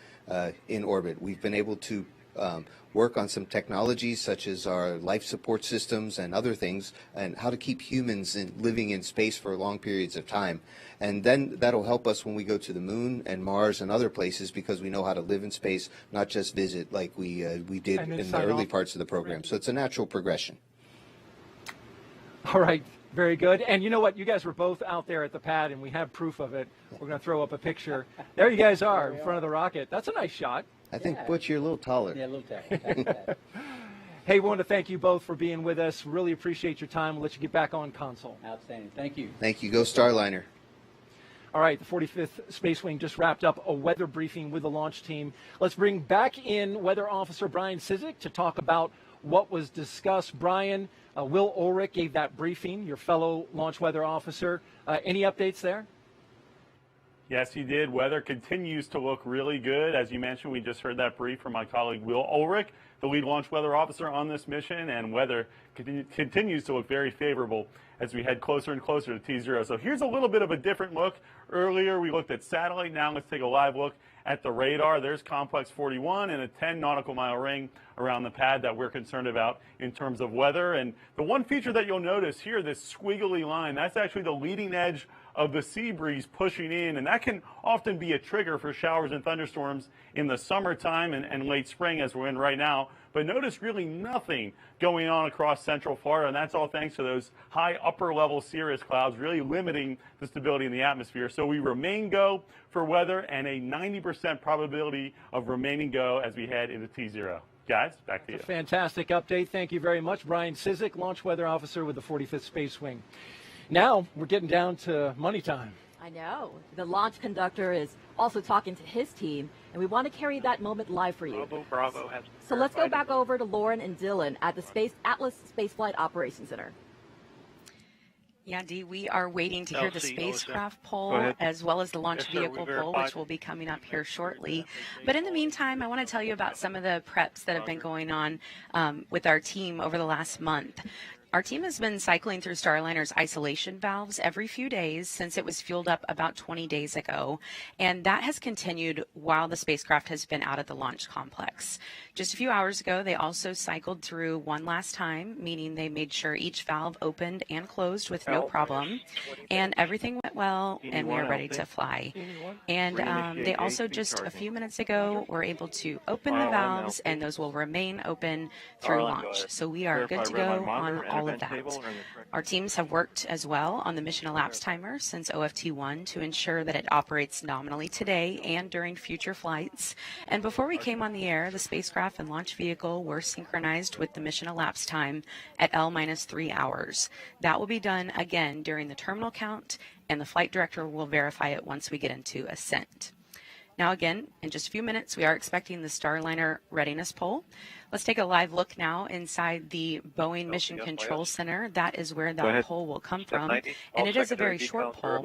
in orbit. We've been able to work on some technologies such as our life support systems and other things, and how to keep humans living in space for long periods of time. And then that'll help us when we go to the moon and Mars and other places, because we know how to live in space, not just visit like we did in the early parts of the program. So it's a natural progression.
All right, very good. And you know what? You guys were both out there at the pad, and we have proof of it. We're going to throw up a picture. There you guys are in front of the rocket. That's a nice shot.
I think, Butch, you're a little taller.
Yeah, a little taller.
Hey, we want to thank you both for being with us. Really appreciate your time. We'll let you get back on console.
Outstanding. Thank you.
Thank you. Go Starliner.
All right, the 45th Space Wing just wrapped up a weather briefing with the launch team. Let's bring back in Weather Officer Brian Cizik to talk about what was discussed. Brian, Will Ulrich gave that briefing, your fellow launch weather officer. Any updates there?
Yes, he did. Weather continues to look really good. As you mentioned, we just heard that brief from my colleague Will Ulrich, the lead launch weather officer on this mission, and weather continues to look very favorable as we head closer and closer to T0. So here's a little bit of a different look. Earlier we looked at satellite. Now let's take a live look at the radar. There's complex 41 and a 10 nautical mile ring around the pad that we're concerned about in terms of weather. And the one feature that you'll notice here, this squiggly line, that's actually the leading edge of the sea breeze pushing in, and that can often be a trigger for showers and thunderstorms in the summertime and late spring, as we're in right now. But But notice really nothing going on across central Florida, and that's all thanks to those high upper level cirrus clouds really limiting the stability in the atmosphere. So we remain go for weather and a 90% probability of remaining go as we head into T0. Guys, back to you.
Fantastic update. Thank you very much. Brian Cizik, Launch Weather Officer with the 45th Space Wing. Now we're getting down to money time.
I know. The launch conductor is also talking to his team, and we want to carry that moment live for you.
Bravo has
So let's go back over to Lauren and Dylan at the Atlas Spaceflight Operations Center.
Yeah, Dee, we are waiting to hear the spacecraft poll
ahead.
as well as the launch
Yes, sir,
vehicle
we
poll,
verified.
which will be coming up here shortly. But in the meantime, I want to tell you about some of the preps that have been going on with our team over the last month. Our team has been cycling through Starliner's isolation valves every few days since it was fueled up about 20 days ago, and that has continued while the spacecraft has been out at the launch complex. Just a few hours ago, they also cycled through one last time, meaning they made sure each valve opened and closed with no problem, and everything went well, and we are ready to fly. And they also just a few minutes ago were able to open the valves, and those will remain open through launch. So we are good to go on all of that. Our teams have worked as well on the mission elapsed timer since OFT-1 to ensure that it operates nominally today and during future flights. And before we came on the air, the spacecraft and launch vehicle were synchronized with the mission elapsed time at L-3 hours. That will be done again during the terminal count, and the flight director will verify it once we get into ascent. Now again, in just a few minutes, we are expecting the Starliner readiness poll. Let's take a live look now inside the Boeing Mission Control Center. That is where that poll will come from, and it is a very short poll.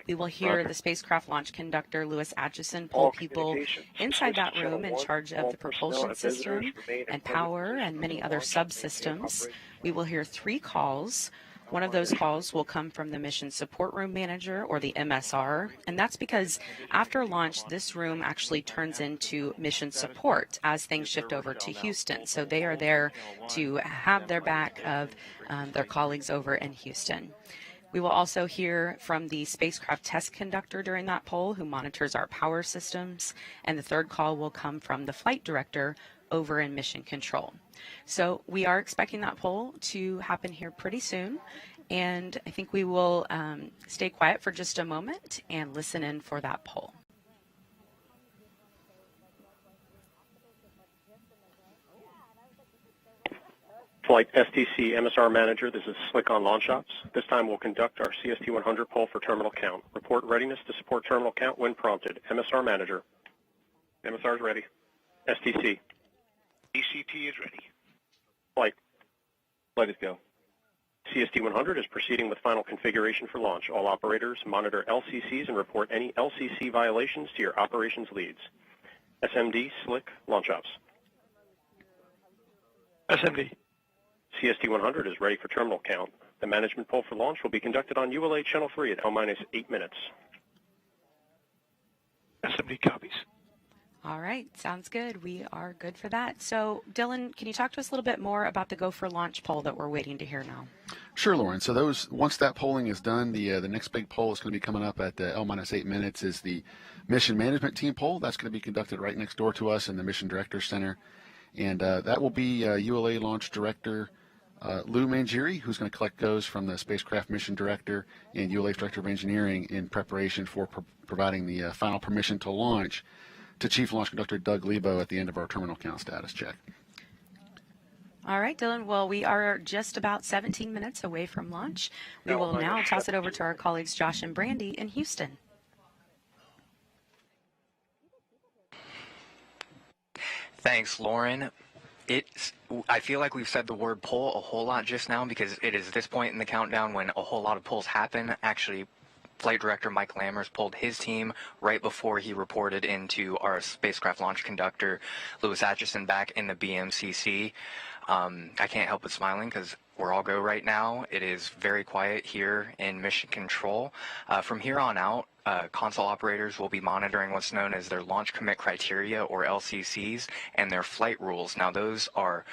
We will hear the spacecraft launch conductor, Louis Atchison, poll people inside that room in charge of the propulsion system and power and many other subsystems. We will hear 3 calls. One of those calls will come from the Mission Support Room Manager, or the MSR, and that's because after launch, this room actually turns into mission support as things shift over to Houston. So they are there to have their back of their colleagues over in Houston. We will also hear from the spacecraft test conductor during that poll, who monitors our power systems, and the 3rd call will come from the flight director over in Mission Control. So we are expecting that poll to happen here pretty soon, and I think we will stay quiet for just a moment and listen in for that poll.
Flight STC MSR Manager, this is Slick on Launch Ops. This time we'll conduct our CST-100 poll for terminal count. Report readiness to support terminal count when prompted. MSR Manager. MSR is ready. STC.
ECT is ready.
Flight. Let it go. CST-100 is proceeding with final configuration for launch. All operators monitor LCCs and report any LCC violations to your operations leads. SMD, Slick, Launch Ops.
SMD.
CST-100 is ready for terminal count. The management poll for launch will be conducted on ULA Channel 3 at L-8 minutes.
SMD copies.
All right, sounds good. We are good for that. So, Dylan, can you talk to us a little bit more about the Go for Launch poll that we're waiting to hear now?
Sure, Lauren. So once that polling is done, the next big poll is going to be coming up at L-8 minutes is the Mission Management Team poll. That's going to be conducted right next door to us in the Mission Director Center. And that will be ULA Launch Director Lou Mangieri, who's going to collect goes from the Spacecraft Mission Director and ULA Director of Engineering in preparation for providing the final permission to launch to Chief Launch Conductor Doug Lebo at the end of our terminal count status check.
All right, Dylan. Well, we are just about 17 minutes away from launch. We will now toss it over to our colleagues Josh and Brandy in Houston.
Thanks, Lauren. I feel like we've said the word poll a whole lot just now because it is this point in the countdown when a whole lot of polls happen. Actually, Flight Director Mike Lammers pulled his team right before he reported into our spacecraft launch conductor, Louis Atchison, back in the BMCC. I can't help but smiling because we're all go right now. It is very quiet here in Mission Control. From here on out, console operators will be monitoring what's known as their launch commit criteria, or LCCs, and their flight rules. Now, those are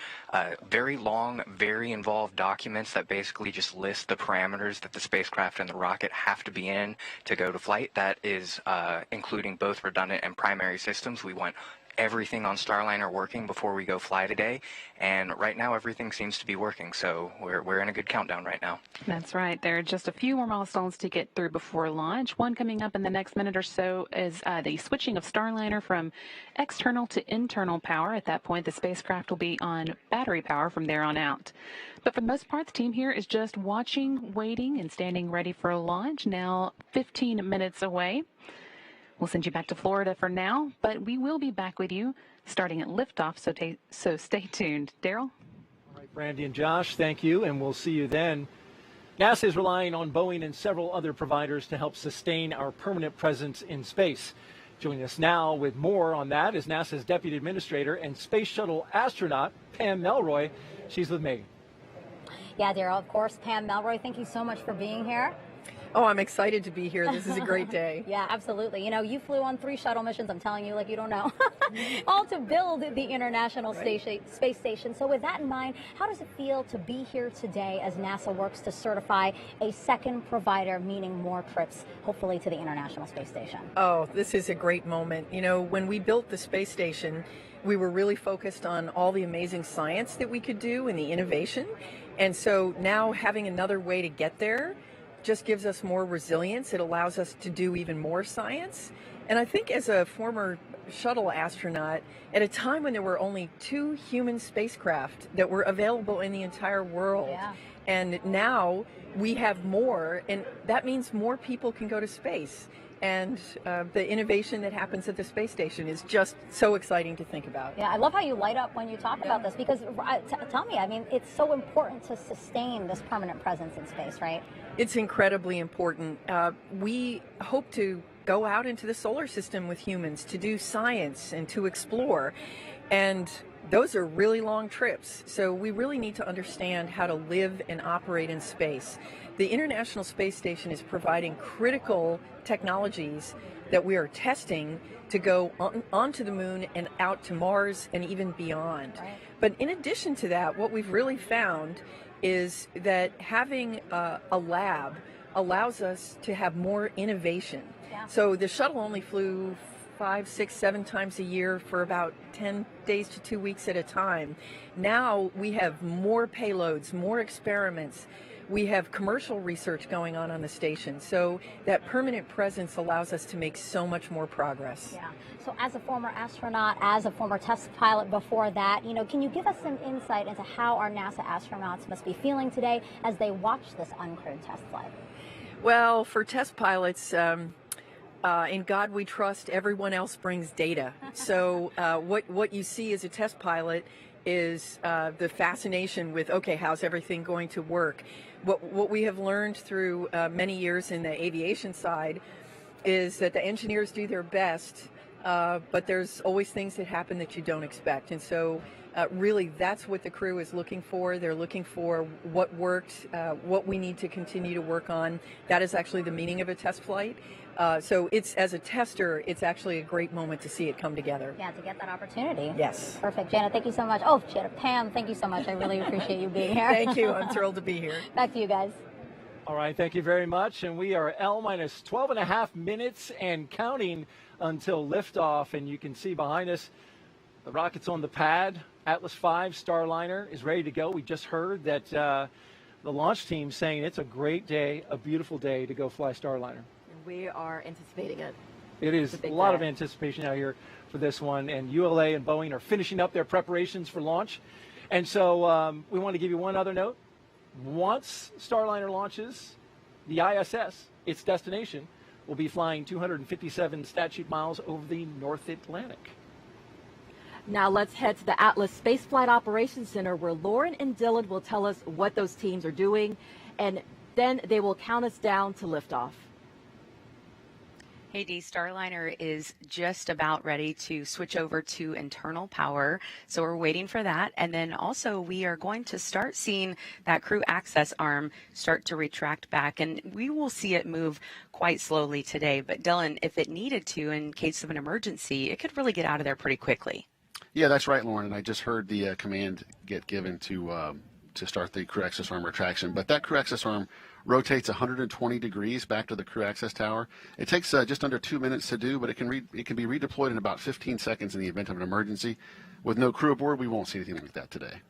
very long, very involved documents that basically just list the parameters that the spacecraft and the rocket have to be in to go to flight. That is including both redundant and primary systems. We went everything on Starliner working before we go fly today. And right now, everything seems to be working. So we're in a good countdown right now.
That's right. There are just a few more milestones to get through before launch. One coming up in the next minute or so is the switching of Starliner from external to internal power. At that point, the spacecraft will be on battery power from there on out. But for the most part, the team here is just watching, waiting, and standing ready for launch. Now 15 minutes away. We'll send you back to Florida for now, but we will be back with you starting at liftoff, so stay tuned. Daryl?
All right, Brandy and Josh, thank you, and we'll see you then. NASA is relying on Boeing and several other providers to help sustain our permanent presence in space. Joining us now with more on that is NASA's Deputy Administrator and Space Shuttle astronaut, Pam Melroy. She's with me.
Yeah, Daryl, of course, Pam Melroy, thank you so much for being here.
Oh, I'm excited to be here. This is a great day.
Yeah, absolutely. You know, you flew on 3 shuttle missions, I'm telling you, like you don't know, all to build the International Space Station. So with that in mind, how does it feel to be here today as NASA works to certify a second provider, meaning more trips, hopefully, to the International Space Station?
Oh, this is a great moment. You know, when we built the space station, we were really focused on all the amazing science that we could do and the innovation. And so now having another way to get there just gives us more resilience. It allows us to do even more science. And I think as a former shuttle astronaut, at a time when there were only 2 human spacecraft that were available in the entire world, and now we have more, and that means more people can go to space. And the innovation that happens at the space station is just so exciting to think about.
Yeah, I love how you light up when you talk about this, because tell me, I mean, it's so important to sustain this permanent presence in space, right?
It's incredibly important. We hope to go out into the solar system with humans to do science and to explore. And those are really long trips. So we really need to understand how to live and operate in space. The International Space Station is providing critical technologies that we are testing to go onto the moon and out to Mars and even beyond.
Right.
But in addition to that, what we've really found is that having a lab allows us to have more innovation.
Yeah.
So the shuttle only flew 5, 6, 7 times a year for about 10 days to 2 weeks at a time. Now we have more payloads, more experiments. We have commercial research going on the station. So that permanent presence allows us to make so much more progress.
Yeah. So as a former astronaut, as a former test pilot before that, you know, can you give us some insight into how our NASA astronauts must be feeling today as they watch this uncrewed test flight?
Well, for test pilots, in God we trust, everyone else brings data. So what you see as a test pilot is the fascination with, okay, how's everything going to work? What we have learned through many years in the aviation side is that the engineers do their best, but there's always things that happen that you don't expect. And so really that's what the crew is looking for. They're looking for what worked, what we need to continue to work on. That is actually the meaning of a test flight. So it's, as a tester, it's actually a great moment to see it come together.
Yeah, to get that opportunity.
Yes.
Perfect. Janet, thank you so much. Oh, Janet, Pam, thank you so much. I really appreciate you being here.
Thank you. I'm thrilled to be here.
Back to you guys.
All right, thank you very much. And we are L-minus 12 and a half minutes and counting until liftoff. And you can see behind us the rocket's on the pad. Atlas V Starliner is ready to go. We just heard that the launch team saying it's a great day, a beautiful day to go fly Starliner.
We are anticipating it.
It is a lot of anticipation out here for this one, and ULA and Boeing are finishing up their preparations for launch. And so we want to give you one other note. Once Starliner launches, the ISS, its destination, will be flying 257 statute miles over the North Atlantic.
Now let's head to the Atlas Spaceflight Operations Center, where Lauren and Dylan will tell us what those teams are doing, and then they will count us down to liftoff.
Hey Dee, Starliner is just about ready to switch over to internal power, so we're waiting for that. And then also we are going to start seeing that crew access arm start to retract back, and we will see it move quite slowly today. But Dylan, if it needed to, in case of an emergency, it could really get out of there pretty quickly.
Yeah, that's right, Lauren. And I just heard the command get given to to start the crew access arm retraction. But that crew access arm rotates 120 degrees back to the crew access tower. It takes just under 2 minutes to do, but it can be redeployed in about 15 seconds in the event of an emergency. With no crew aboard, we won't see anything like that today.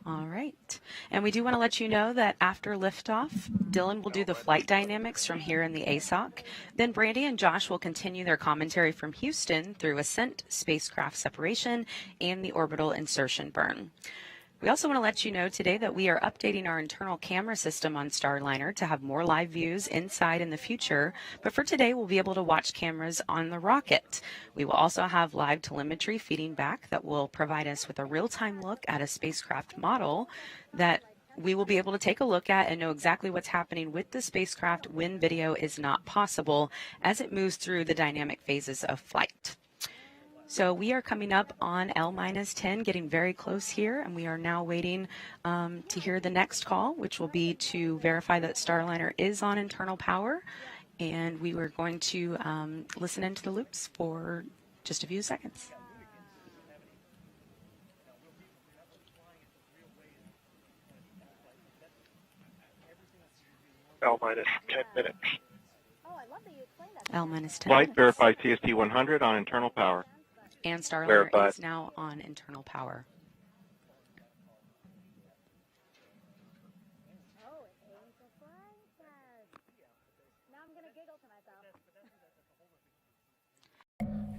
All right. And we do want to let you know that after liftoff, Dylan will do the flight dynamics from here in the ASOC. Then Brandy and Josh will continue their commentary from Houston through ascent, spacecraft separation, and the orbital insertion burn. We also want to let you know today that we are updating our internal camera system on Starliner to have more live views inside in the future, but for today we'll be able to watch cameras on the rocket. We will also have live telemetry feeding back that will provide us with a real-time look at a spacecraft model that we will be able to take a look at and know exactly what's happening with the spacecraft when video is not possible as it moves through the dynamic phases of flight. So we are coming up on L-10, getting very close here, and we are now waiting to hear the next call, which will be to verify that Starliner is on internal power. And we were going to listen into the loops for just a few seconds.
L-10 minutes.
L-10
Flight,
minutes.
verify CST 100 on internal power.
And Starliner
Verified.
is now on internal power.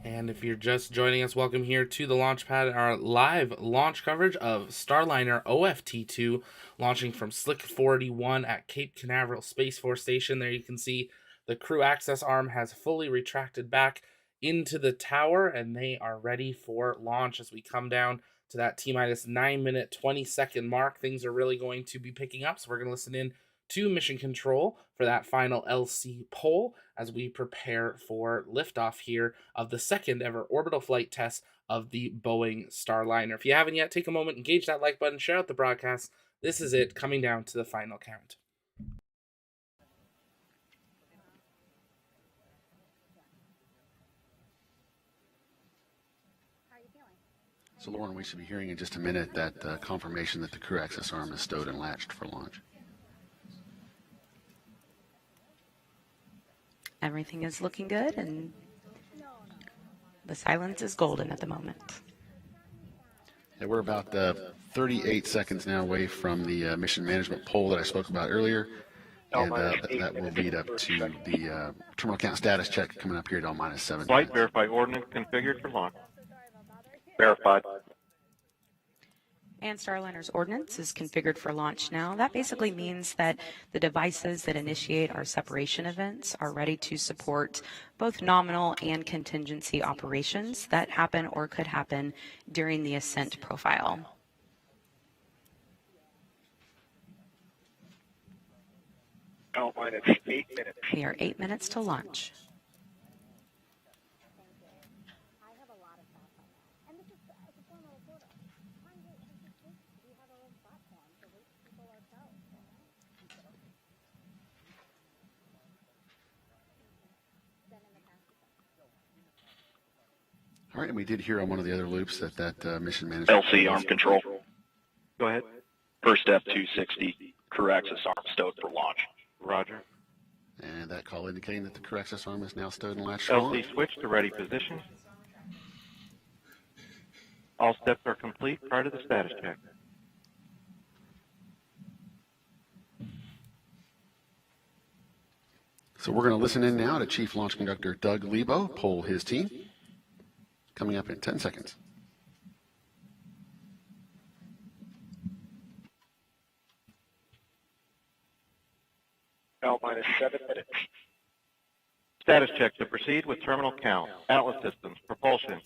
And if you're just joining us, welcome here to the launch pad, our live launch coverage of Starliner OFT-2 launching from Slick 41 at Cape Canaveral Space Force Station. There you can see the crew access arm has fully retracted back into the tower, and they are ready for launch. As we come down to that T-minus 9 minute 20-second mark, things are really going to be picking up. So we're going to listen in to Mission Control for that final LC poll as we prepare for liftoff here of the second ever orbital flight test of the Boeing Starliner. If you haven't yet, take a moment, engage that like button, share out the broadcast. This is it, coming down to the final count.
So, Lauren, we should be hearing in just a minute that confirmation that the crew access arm is stowed and latched for launch.
Everything is looking good, and the silence is golden at the moment.
Yeah, we're about 38 seconds now away from the mission management poll that I spoke about earlier, and that will lead up to the terminal count status check coming up here at L-7.
Flight, verify ordnance configured for launch. Verified.
And Starliner's ordnance is configured for launch now. That basically means that the devices that initiate our separation events are ready to support both nominal and contingency operations that happen or could happen during the ascent profile.
L-8 minutes.
We are 8 minutes to launch.
All right, and we did hear on one of the other loops that mission management...
LC arm control.
Go ahead.
First F-260, crew access arm stowed for launch.
Roger.
And that call indicating that the crew access arm is now stowed and latched for launch.
LC switch to ready position. All steps are complete prior to the status check.
So we're going to listen in now to Chief Launch Conductor Doug Lebo poll his team. Coming up in 10 seconds.
L-7 minutes. Status check to proceed with terminal count. Atlas systems, propulsion.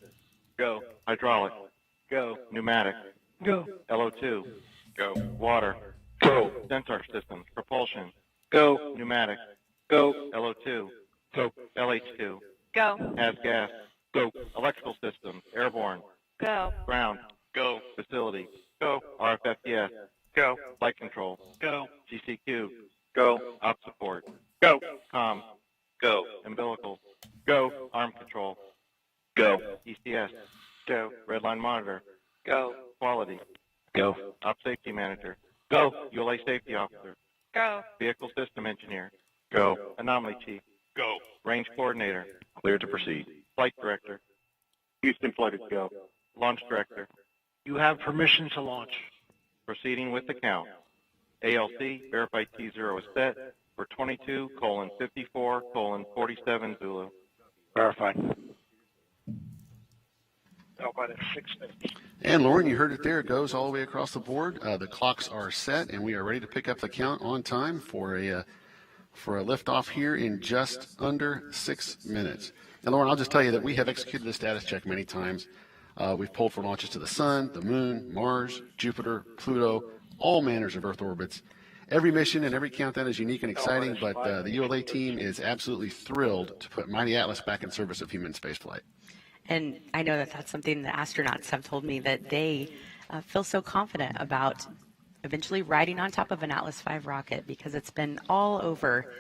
Go. Hydraulic. Go. Pneumatic. Go. LO2. Go. Water. Go. Sensor systems, propulsion. Go. Pneumatic. Go. LO2. Go. LH2.
Go.
Has gas. Go. Electrical systems, airborne.
Go.
Ground. Go. Facility. Go. RFFTS. Go. Flight control. Go. GCQ. Go. Op support. Go. Com. Go. Umbilical. Go. Arm control. Go. ECS. Go. Redline monitor. Go. Quality. Go. Op Safety Manager. Go. ULA Safety Officer.
Go.
Vehicle System Engineer.
Go.
Anomaly Chief.
Go.
Range Coordinator.
Clear to proceed.
Flight Director.
Houston Flight is go.
Launch Director.
You have permission to launch.
Proceeding with the count. ALC, verified T0 is set for 22:54:47 Zulu.
Verified.
Minus 6 minutes.
And Lauren, you heard it there. It goes all the way across the board. The clocks are set, and we are ready to pick up the count on time for a liftoff here in just under 6 minutes. And Lauren, I'll just tell you that we have executed the status check many times. We've pulled for launches to the Sun, the Moon, Mars, Jupiter, Pluto, all manners of Earth orbits. Every mission and every countdown is unique and exciting, but the ULA team is absolutely thrilled to put Mighty Atlas back in service of human spaceflight.
And I know that that's something the astronauts have told me, that they feel so confident about eventually riding on top of an Atlas V rocket, because it's been all over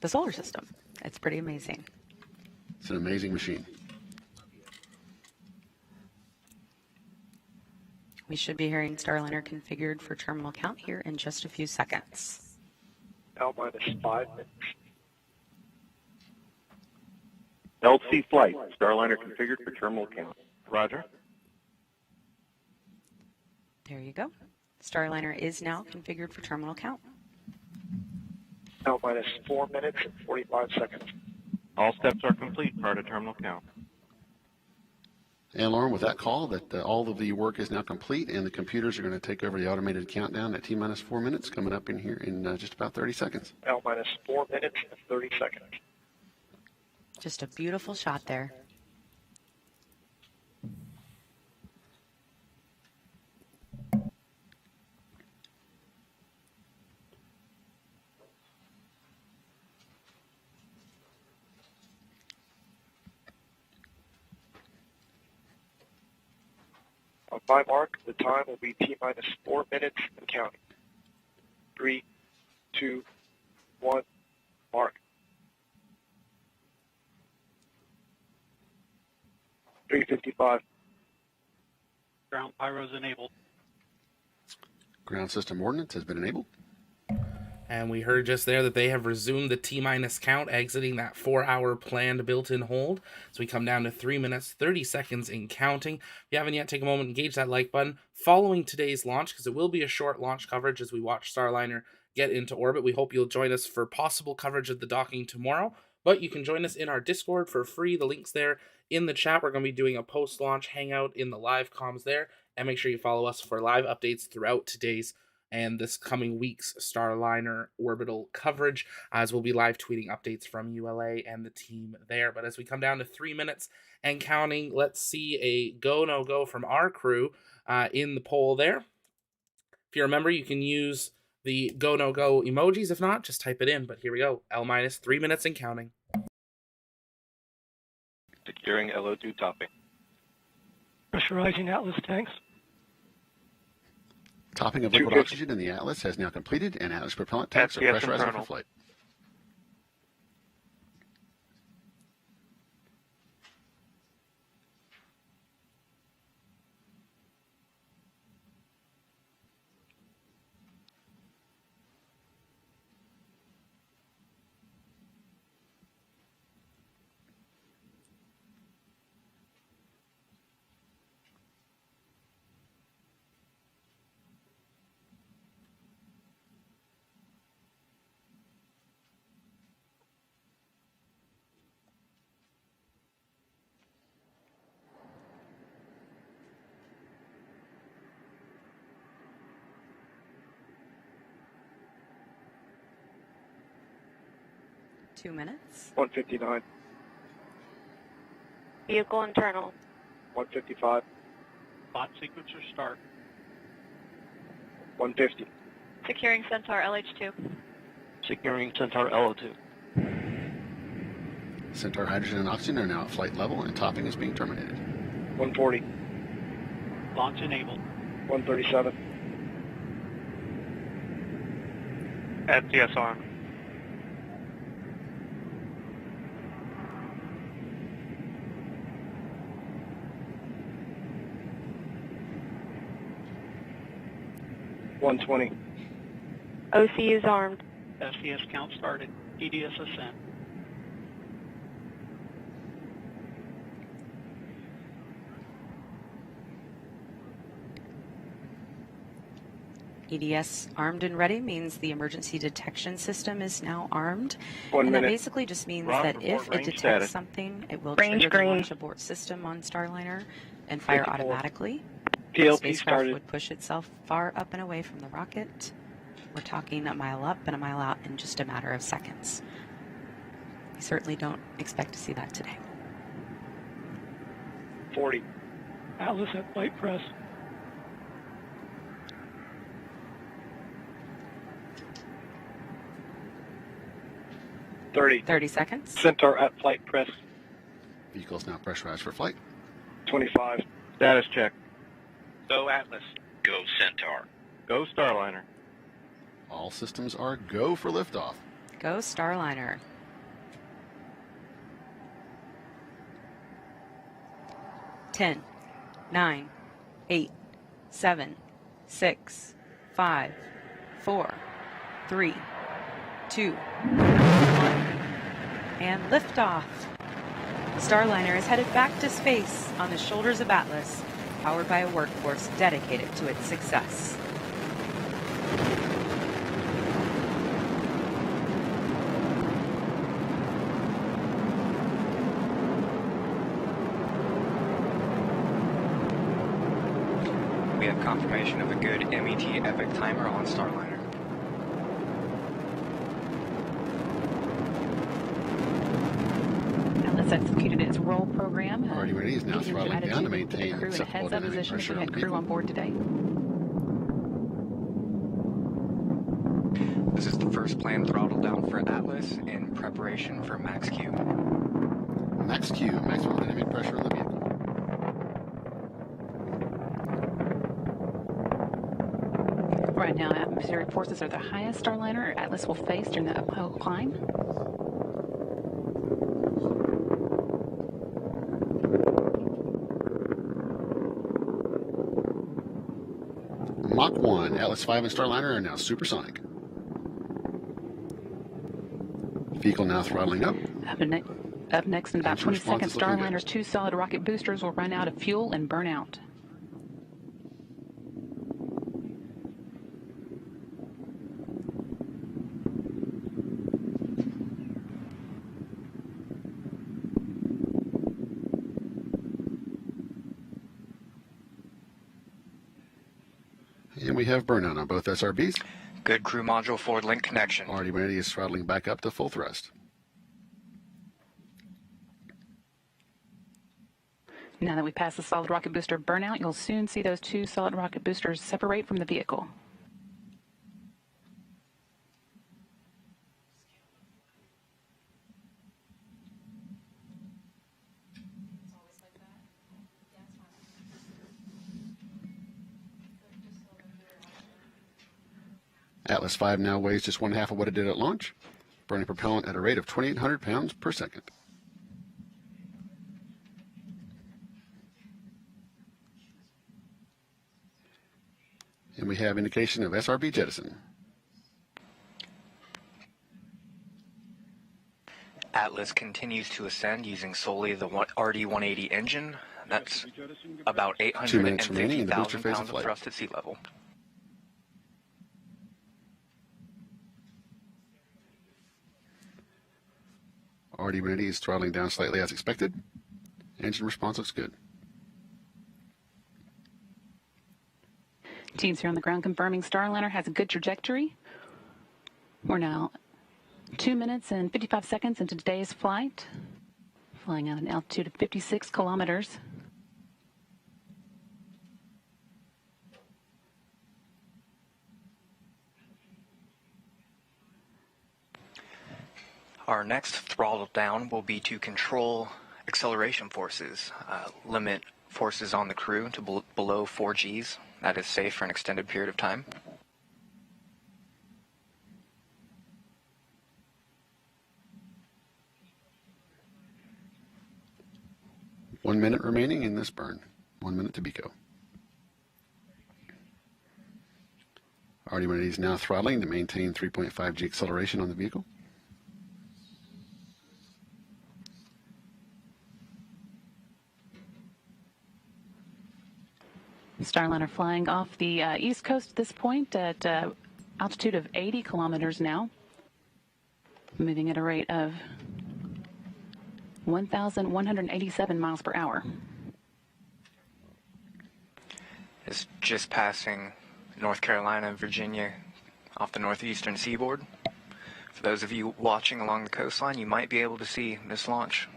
the solar system. It's pretty amazing.
It's an amazing machine.
We should be hearing Starliner configured for terminal count here in just a few seconds.
Minus 5 minutes.
LC Flight. Starliner configured for terminal count.
Roger.
There you go. Starliner is now configured for terminal count.
Minus 4 minutes and 45 seconds.
All steps are complete prior to terminal count.
And Lauren, with that call, that all of the work is now complete, and the computers are going to take over the automated countdown at T-minus 4 minutes, coming up in here in just about 30 seconds.
Minus 4 minutes and 30 seconds.
Just a beautiful shot there.
On my mark, the time will be T-minus 4 minutes and counting. 3, 2, 1, mark. 3:55.
Ground pyros enabled.
Ground system ordnance has been enabled.
And we heard just there that they have resumed the T-minus count, exiting that 4-hour planned built-in hold. So we come down to 3 minutes, 30 seconds in counting. If you haven't yet, take a moment, engage that like button following today's launch, because it will be a short launch coverage as we watch Starliner get into orbit. We hope you'll join us for possible coverage of the docking tomorrow, but you can join us in our Discord for free. The link's there in the chat. We're going to be doing a post-launch hangout in the live comms there, and make sure you follow us for live updates throughout today's and this coming week's Starliner orbital coverage, as we'll be live tweeting updates from ULA and the team there. But as we come down to 3 minutes and counting, let's see a go, no go from our crew in the poll there. If you remember, you can use the go, no go emojis. If not, just type it in. But here we go. L-minus 3 minutes and counting.
Securing LO2 topping.
Pressurizing Atlas tanks.
Topping of liquid oxygen in the Atlas has now completed, and Atlas propellant tanks are pressurizing for flight.
Two minutes.
1:59.
Vehicle internal.
1:55.
Bot sequencer start.
1:50.
Securing Centaur LH2.
Securing Centaur LO2.
Centaur hydrogen and oxygen are now at flight level, and topping is being terminated.
1:40.
Launch enabled.
1:37.
Add TSR.
120.
OC is armed. SES count started. EDS ascent.
EDS armed and ready means the emergency detection system is now armed.
1
and
minute.
That basically just means
Rob,
that if
report
it
range
detects
status.
something, it will
Range
trigger the
green.
launch abort system on Starliner and fire
54.
automatically. The
PLP
spacecraft
started.
would push itself far up and away from the rocket. We're talking a mile up and a mile out in just a matter of seconds. We certainly don't expect to see that today.
40.
Atlas at flight press.
Thirty.
30 seconds.
Centaur at flight press.
Vehicle is now pressurized for flight.
25. Status check.
Go Atlas. Go Centaur. Go Starliner.
All systems are go for liftoff.
Go Starliner. Ten, 9, 8, 7, 6, 5, 4, 3, 2, 1, and liftoff. Starliner is headed back to space on the shoulders of Atlas, powered by a workforce dedicated to its success.
We have confirmation of a good MET epic timer on Starliner.
Atlas executed its roll program.
Already ready is now
Engine
throttling down to
attitude, give the
maintain
crew a
acceptable
heads-up
dynamic
position if
pressure
we
on
had
the
crew
vehicle.
on board today.
This is the first planned throttle down for Atlas in preparation for max Q.
Max Q, maximum dynamic pressure on the vehicle.
Right now, atmospheric forces are the highest Starliner Atlas will face during the uphill climb.
Mach 1, Atlas 5 and Starliner are now supersonic. Vehicle now throttling up.
Up next in about
Engine
20
response
seconds,
is looking good.
Starliner's 2 solid rocket boosters will run out of fuel and burn out.
And we have burnout on both SRBs.
Good crew module forward link connection.
Already ready is throttling back up to full thrust.
Now that we pass the solid rocket booster burnout, you'll soon see those 2 solid rocket boosters separate from the vehicle.
Atlas 5 now weighs just 1/2 of what it did at launch, burning propellant at a rate of 2,800 pounds per second. And we have indication of SRB jettison.
Atlas continues to ascend using solely the RD-180 engine. That's about
2 minutes remaining in the booster
850,000
phase of
pounds of
flight.
thrust at sea level.
RD ready is throttling down slightly as expected. Engine response looks good.
Teams here on the ground confirming Starliner has a good trajectory. We're now 2 minutes and 55 seconds into today's flight, flying at an altitude of 56 kilometers.
Our next throttle down will be to control acceleration forces, limit forces on the crew to below 4 Gs. That is safe for an extended period of time.
One minute remaining in this burn. 1 minute to BECO. Archimedes now throttling to maintain 3.5 G acceleration on the vehicle.
Starliner flying off the east coast at this point at altitude of 80 kilometers now, moving at a rate of 1,187 miles per hour.
It's just passing North Carolina and Virginia off the northeastern seaboard. For those of you watching along the coastline, you might be able to see this launch.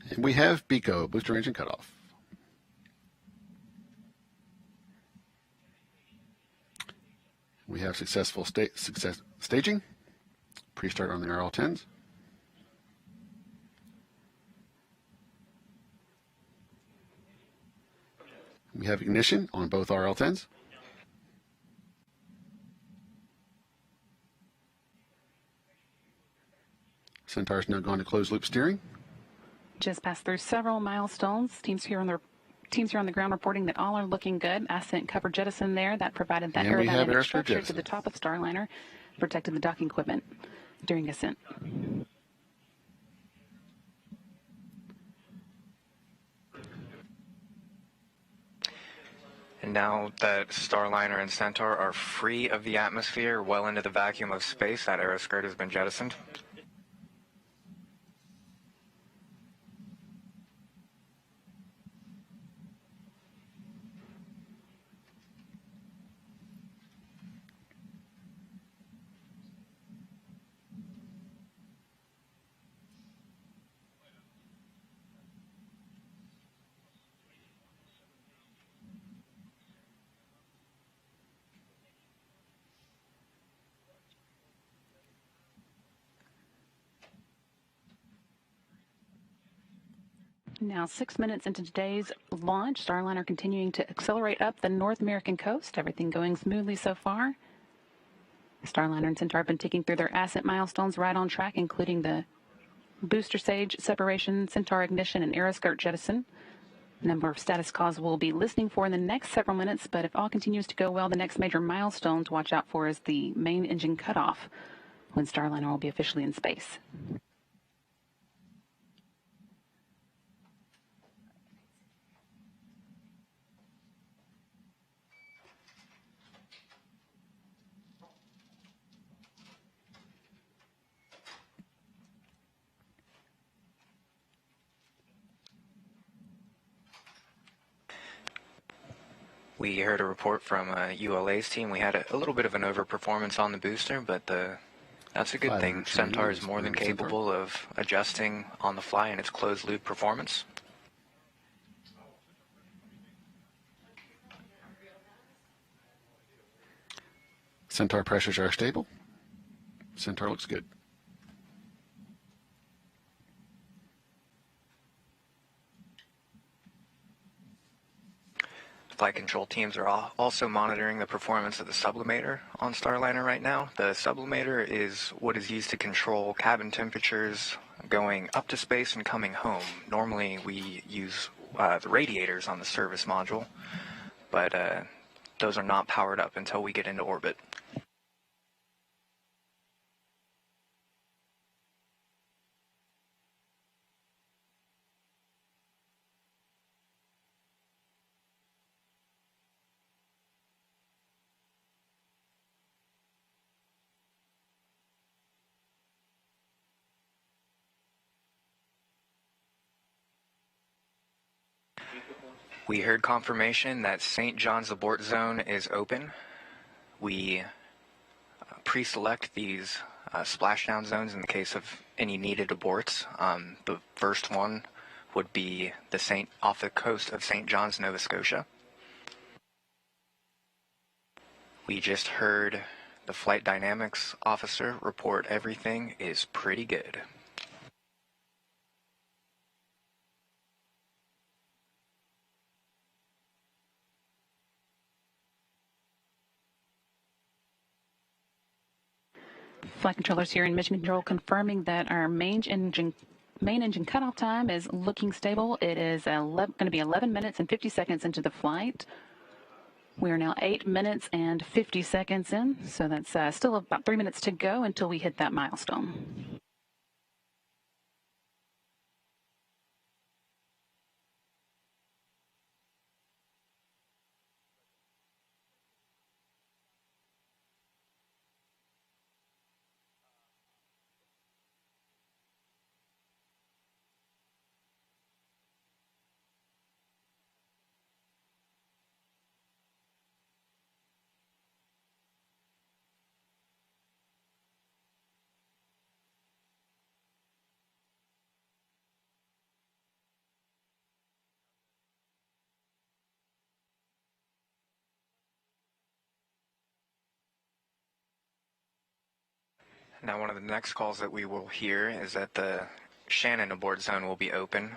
And we have BECO, booster engine cutoff. We have successful staging, pre-start on the RL-10s. We have ignition on both RL-10s. Centaur's now gone to closed loop steering.
Just passed through several milestones. Teams here on the ground reporting that all are looking good. Ascent cover jettison there. That provided that aerodynamic structure to the top of Starliner, protected the docking equipment during ascent.
And now that Starliner and Centaur are free of the atmosphere, well into the vacuum of space, that aeroskirt has been jettisoned.
Now 6 minutes into today's launch, Starliner continuing to accelerate up the North American coast. Everything going smoothly so far. Starliner and Centaur have been ticking through their ascent milestones right on track, including the booster stage separation, Centaur ignition, and aeroskirt jettison. A number of status calls we'll be listening for in the next several minutes, but if all continues to go well, the next major milestone to watch out for is the main engine cutoff, when Starliner will be officially in space.
We heard a report from ULA's team. We had a little bit of an overperformance on the booster, but that's a good thing. Centaur is more than capable of adjusting on the fly in its closed loop performance.
Centaur pressures are stable. Centaur looks good.
Flight control teams are also monitoring the performance of the sublimator on Starliner right now. The sublimator is what is used to control cabin temperatures going up to space and coming home. Normally we use the radiators on the service module, but those are not powered up until we get into orbit. We heard confirmation that St. John's abort zone is open. We pre-select these splashdown zones in the case of any needed aborts. The first one would be off the coast of St. John's, Nova Scotia. We just heard the flight dynamics officer report everything is pretty good.
Flight controllers here in Mission Control confirming that our main engine cutoff time is looking stable. It is going to be 11 minutes and 50 seconds into the flight. We are now 8 minutes and 50 seconds in, so that's still about 3 minutes to go until we hit that milestone.
Now, one of the next calls that we will hear is that the Shannon abort zone will be open.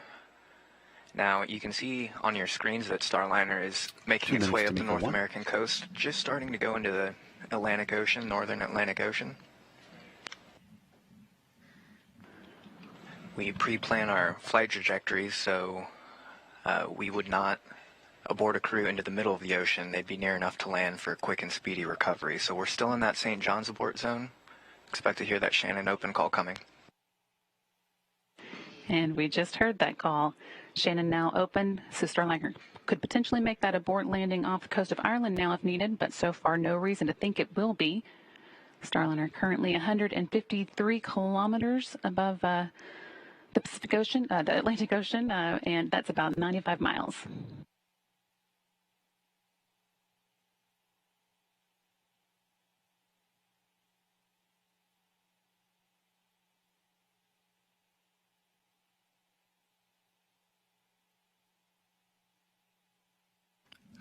Now, you can see on your screens that Starliner is making its way up the North American coast, just starting to go into the Atlantic Ocean, northern Atlantic Ocean. We pre-plan our flight trajectories, so we would not abort a crew into the middle of the ocean. They'd be near enough to land for quick and speedy recovery. So we're still in that St. John's abort zone. Expect to hear that Shannon open call coming.
And we just heard that call. Shannon now open, so Starliner could potentially make that abort landing off the coast of Ireland now if needed, but so far no reason to think it will be. Starliner currently 153 kilometers above the Pacific Ocean, the Atlantic Ocean, and that's about 95 miles.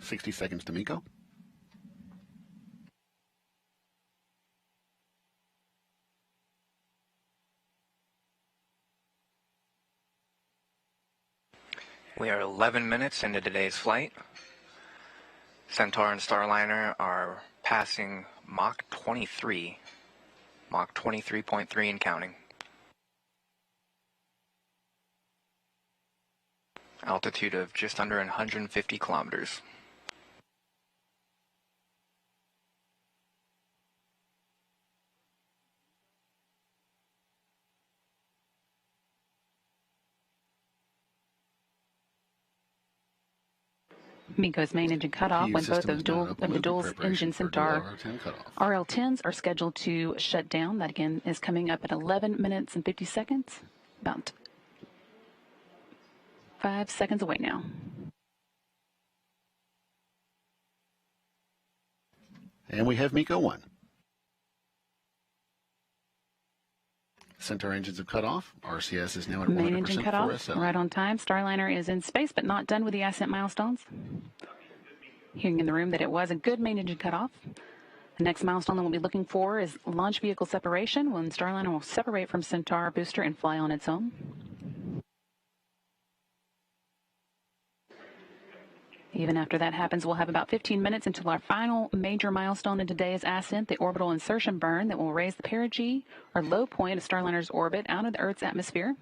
$60 seconds to MECO.
We are 11 minutes into today's flight. Centaur and Starliner are passing Mach 23, Mach 23.3 and counting. Altitude of just under 150 kilometers.
MECO's main engine cutoff when both of the dual engine Centaur RL-10s are scheduled to shut down. That again is coming up at 11 minutes and 50 seconds, about 5 seconds away now.
And we have MECO 1. Centaur engines have cut off. RCS is now at 100%
Main engine cut off,
4SL.
right on time. Starliner is in space, but not done with the ascent milestones. Hearing in the room that it was a good main engine cutoff. The next milestone that we'll be looking for is launch vehicle separation, when Starliner will separate from Centaur booster and fly on its own. Even after that happens, we'll have about 15 minutes until our final major milestone in today's ascent, the orbital insertion burn that will raise the perigee, or low point of Starliner's orbit, out of the Earth's atmosphere.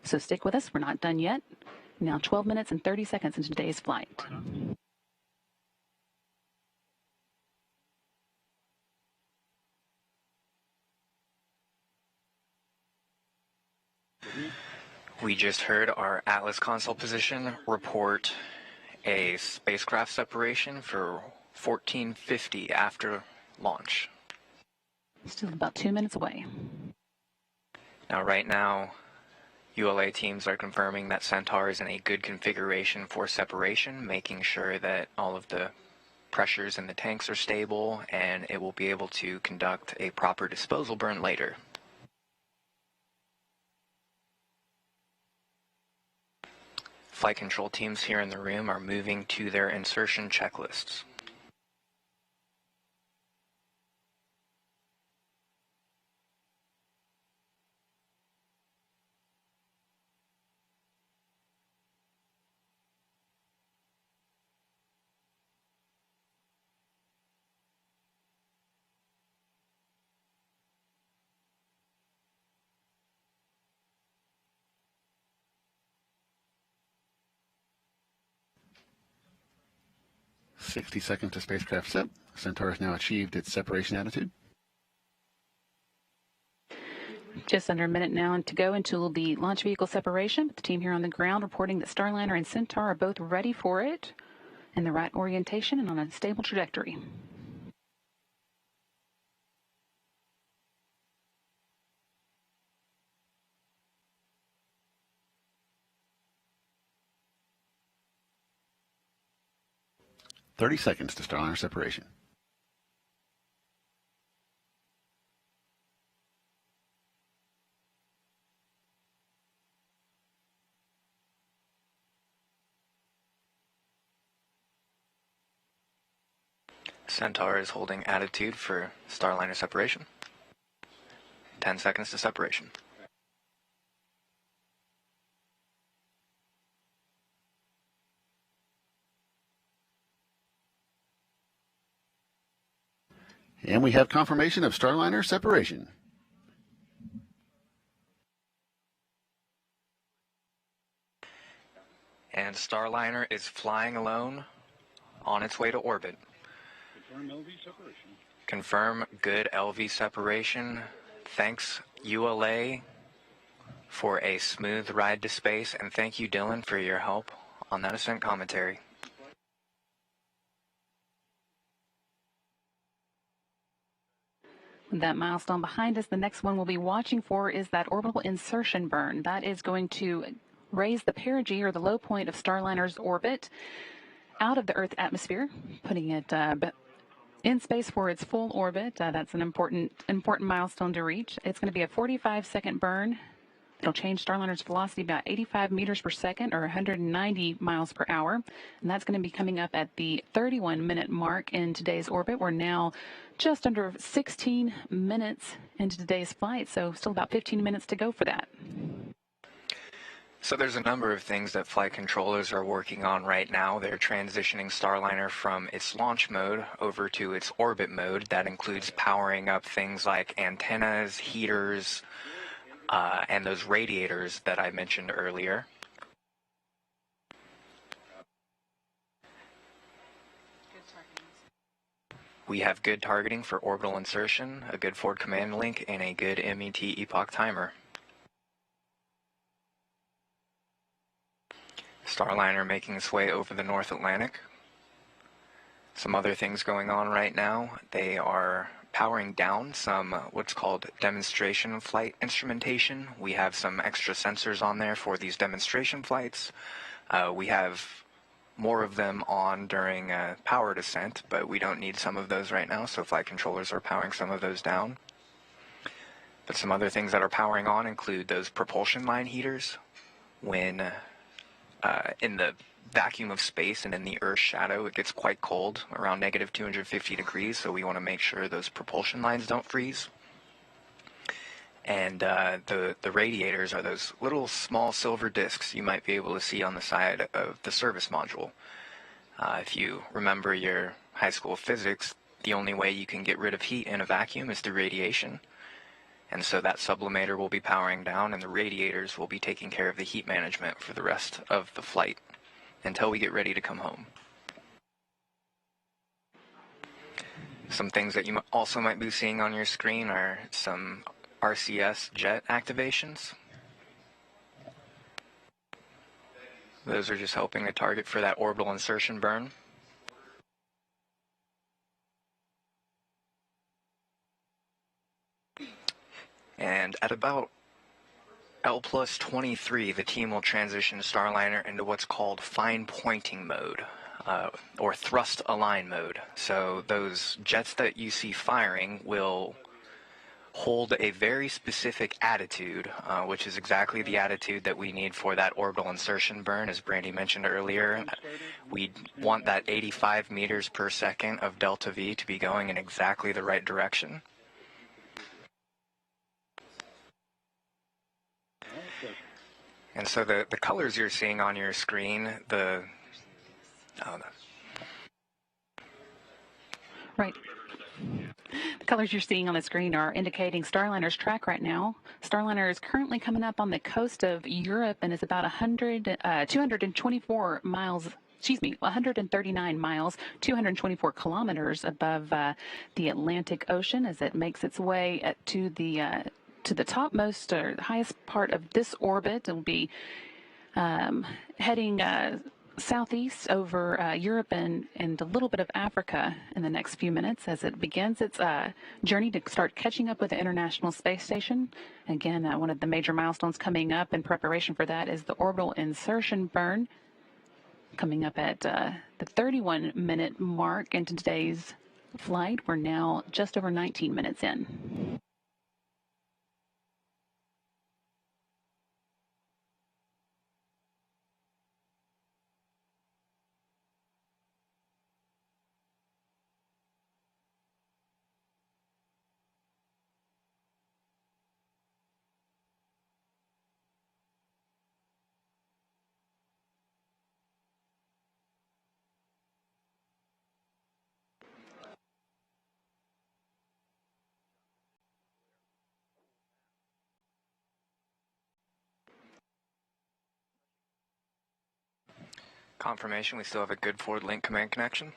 So stick with us, we're not done yet. Now 12 minutes and 30 seconds into today's flight.
We just heard our Atlas console position report a spacecraft separation for 1450 after launch.
Still about 2 minutes away.
Now, right now, ULA teams are confirming that Centaur is in a good configuration for separation, making sure that all of the pressures in the tanks are stable and it will be able to conduct a proper disposal burn later. Flight control teams here in the room are moving to their insertion checklists.
60 seconds to spacecraft SIP. Centaur has now achieved its separation attitude.
Just under a minute now to go until the launch vehicle separation. The team here on the ground reporting that Starliner and Centaur are both ready for it in the right orientation and on a stable trajectory.
"30 seconds to Starliner separation."
Centaur is holding attitude for Starliner separation. 10 seconds to separation.
And we have confirmation of Starliner separation.
And Starliner is flying alone on its way to orbit.
Confirm LV separation.
Confirm good LV separation. Thanks, ULA, for a smooth ride to space, and thank you, Dylan, for your help on that ascent commentary.
That milestone behind us, the next one we'll be watching for is that orbital insertion burn. That is going to raise the perigee, or the low point of Starliner's orbit, out of the Earth atmosphere, putting it in space for its full orbit. That's an important milestone to reach. It's going to be a 45-second burn. It'll change Starliner's velocity about 85 meters per second, or 190 miles per hour. And that's going to be coming up at the 31-minute mark in today's orbit. We're now just under 16 minutes into today's flight, so still about 15 minutes to go for that.
So there's a number of things that flight controllers are working on right now. They're transitioning Starliner from its launch mode over to its orbit mode. That includes powering up things like antennas, heaters, and those radiators that I mentioned earlier. We have good targeting for orbital insertion, a good forward command link, and a good MET epoch timer. Starliner making its way over the North Atlantic. Some other things going on right now. They are powering down some what's called demonstration flight instrumentation. We have some extra sensors on there for these demonstration flights. We have more of them on during powered ascent, but we don't need some of those right now, so flight controllers are powering some of those down. But some other things that are powering on include those propulsion line heaters. When in the vacuum of space and in the Earth's shadow, it gets quite cold, around negative 250 degrees, so we want to make sure those propulsion lines don't freeze. And the radiators are those little small silver discs you might be able to see on the side of the service module. If you remember your high school physics, the only way you can get rid of heat in a vacuum is through radiation. And so that sublimator will be powering down, and the radiators will be taking care of the heat management for the rest of the flight until we get ready to come home. Some things that you also might be seeing on your screen are some RCS jet activations. Those are just helping the target for that orbital insertion burn. And at about L+23, the team will transition Starliner into what's called fine pointing mode, or thrust align mode. So those jets that you see firing will hold a very specific attitude, which is exactly the attitude that we need for that orbital insertion burn, as Brandy mentioned earlier. We want that 85 meters per second of delta V to be going in exactly the right direction. And so the colors you're seeing on your screen,
Right. The colors you're seeing on the screen are indicating Starliner's track right now. Starliner is currently coming up on the coast of Europe and is about 224 miles 139 miles, 224 kilometers above the Atlantic Ocean as it makes its way to the topmost or highest part of this orbit. It will be heading southeast over Europe and a little bit of Africa in the next few minutes as it begins its journey to start catching up with the International Space Station. Again, one of the major milestones coming up in preparation for that is the orbital insertion burn, coming up at the 31-minute mark into today's flight. We're now just over 19 minutes in.
Confirmation, we still have a good forward link command connection.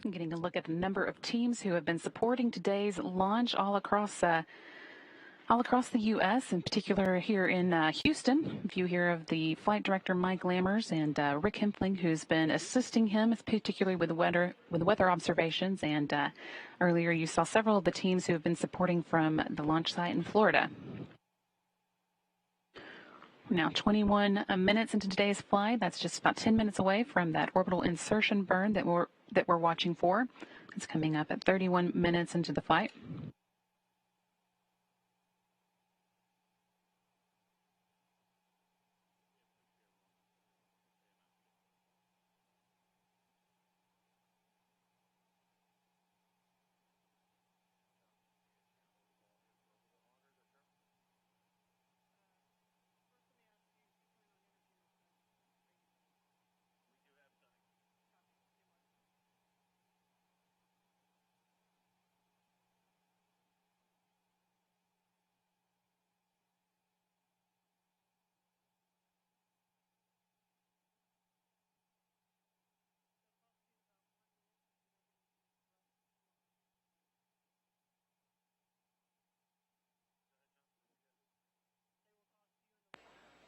Getting a look at the number of teams who have been supporting today's launch all across the U.S., in particular here in Houston. A few here of the flight director, Mike Lammers, and Rick Hempling, who's been assisting him, particularly with weather observations. And earlier you saw several of the teams who have been supporting from the launch site in Florida. We're now 21 minutes into today's flight. That's just about 10 minutes away from that orbital insertion burn that we're watching for. It's coming up at 31 minutes into the flight.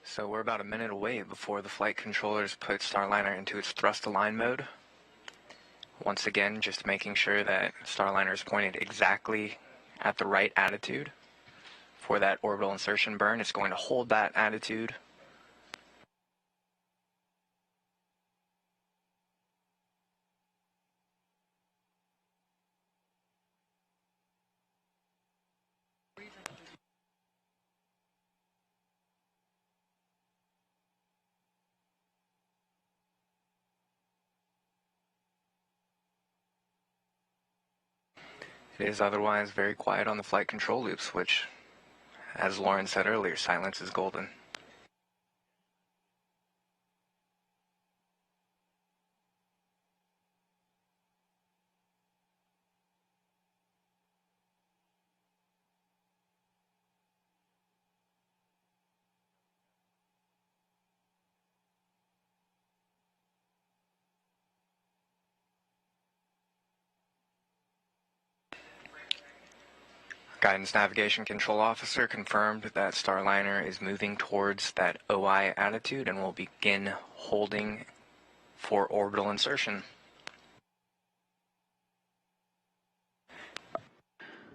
So we're about a minute away before the flight controllers put Starliner into its thrust align mode. Once again, just making sure that Starliner is pointed exactly at the right attitude for that orbital insertion burn. It's going to hold that attitude. It is otherwise very quiet on the flight control loops, which, as Lauren said earlier, silence is golden. Guidance Navigation Control Officer confirmed that Starliner is moving towards that OI attitude and will begin holding for orbital insertion.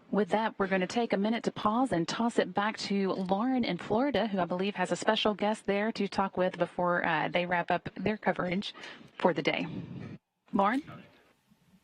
With that, we're going to take a minute to pause and toss it back to Lauren in Florida, who I believe has a special guest there to talk with before they wrap up their coverage for the day. Lauren?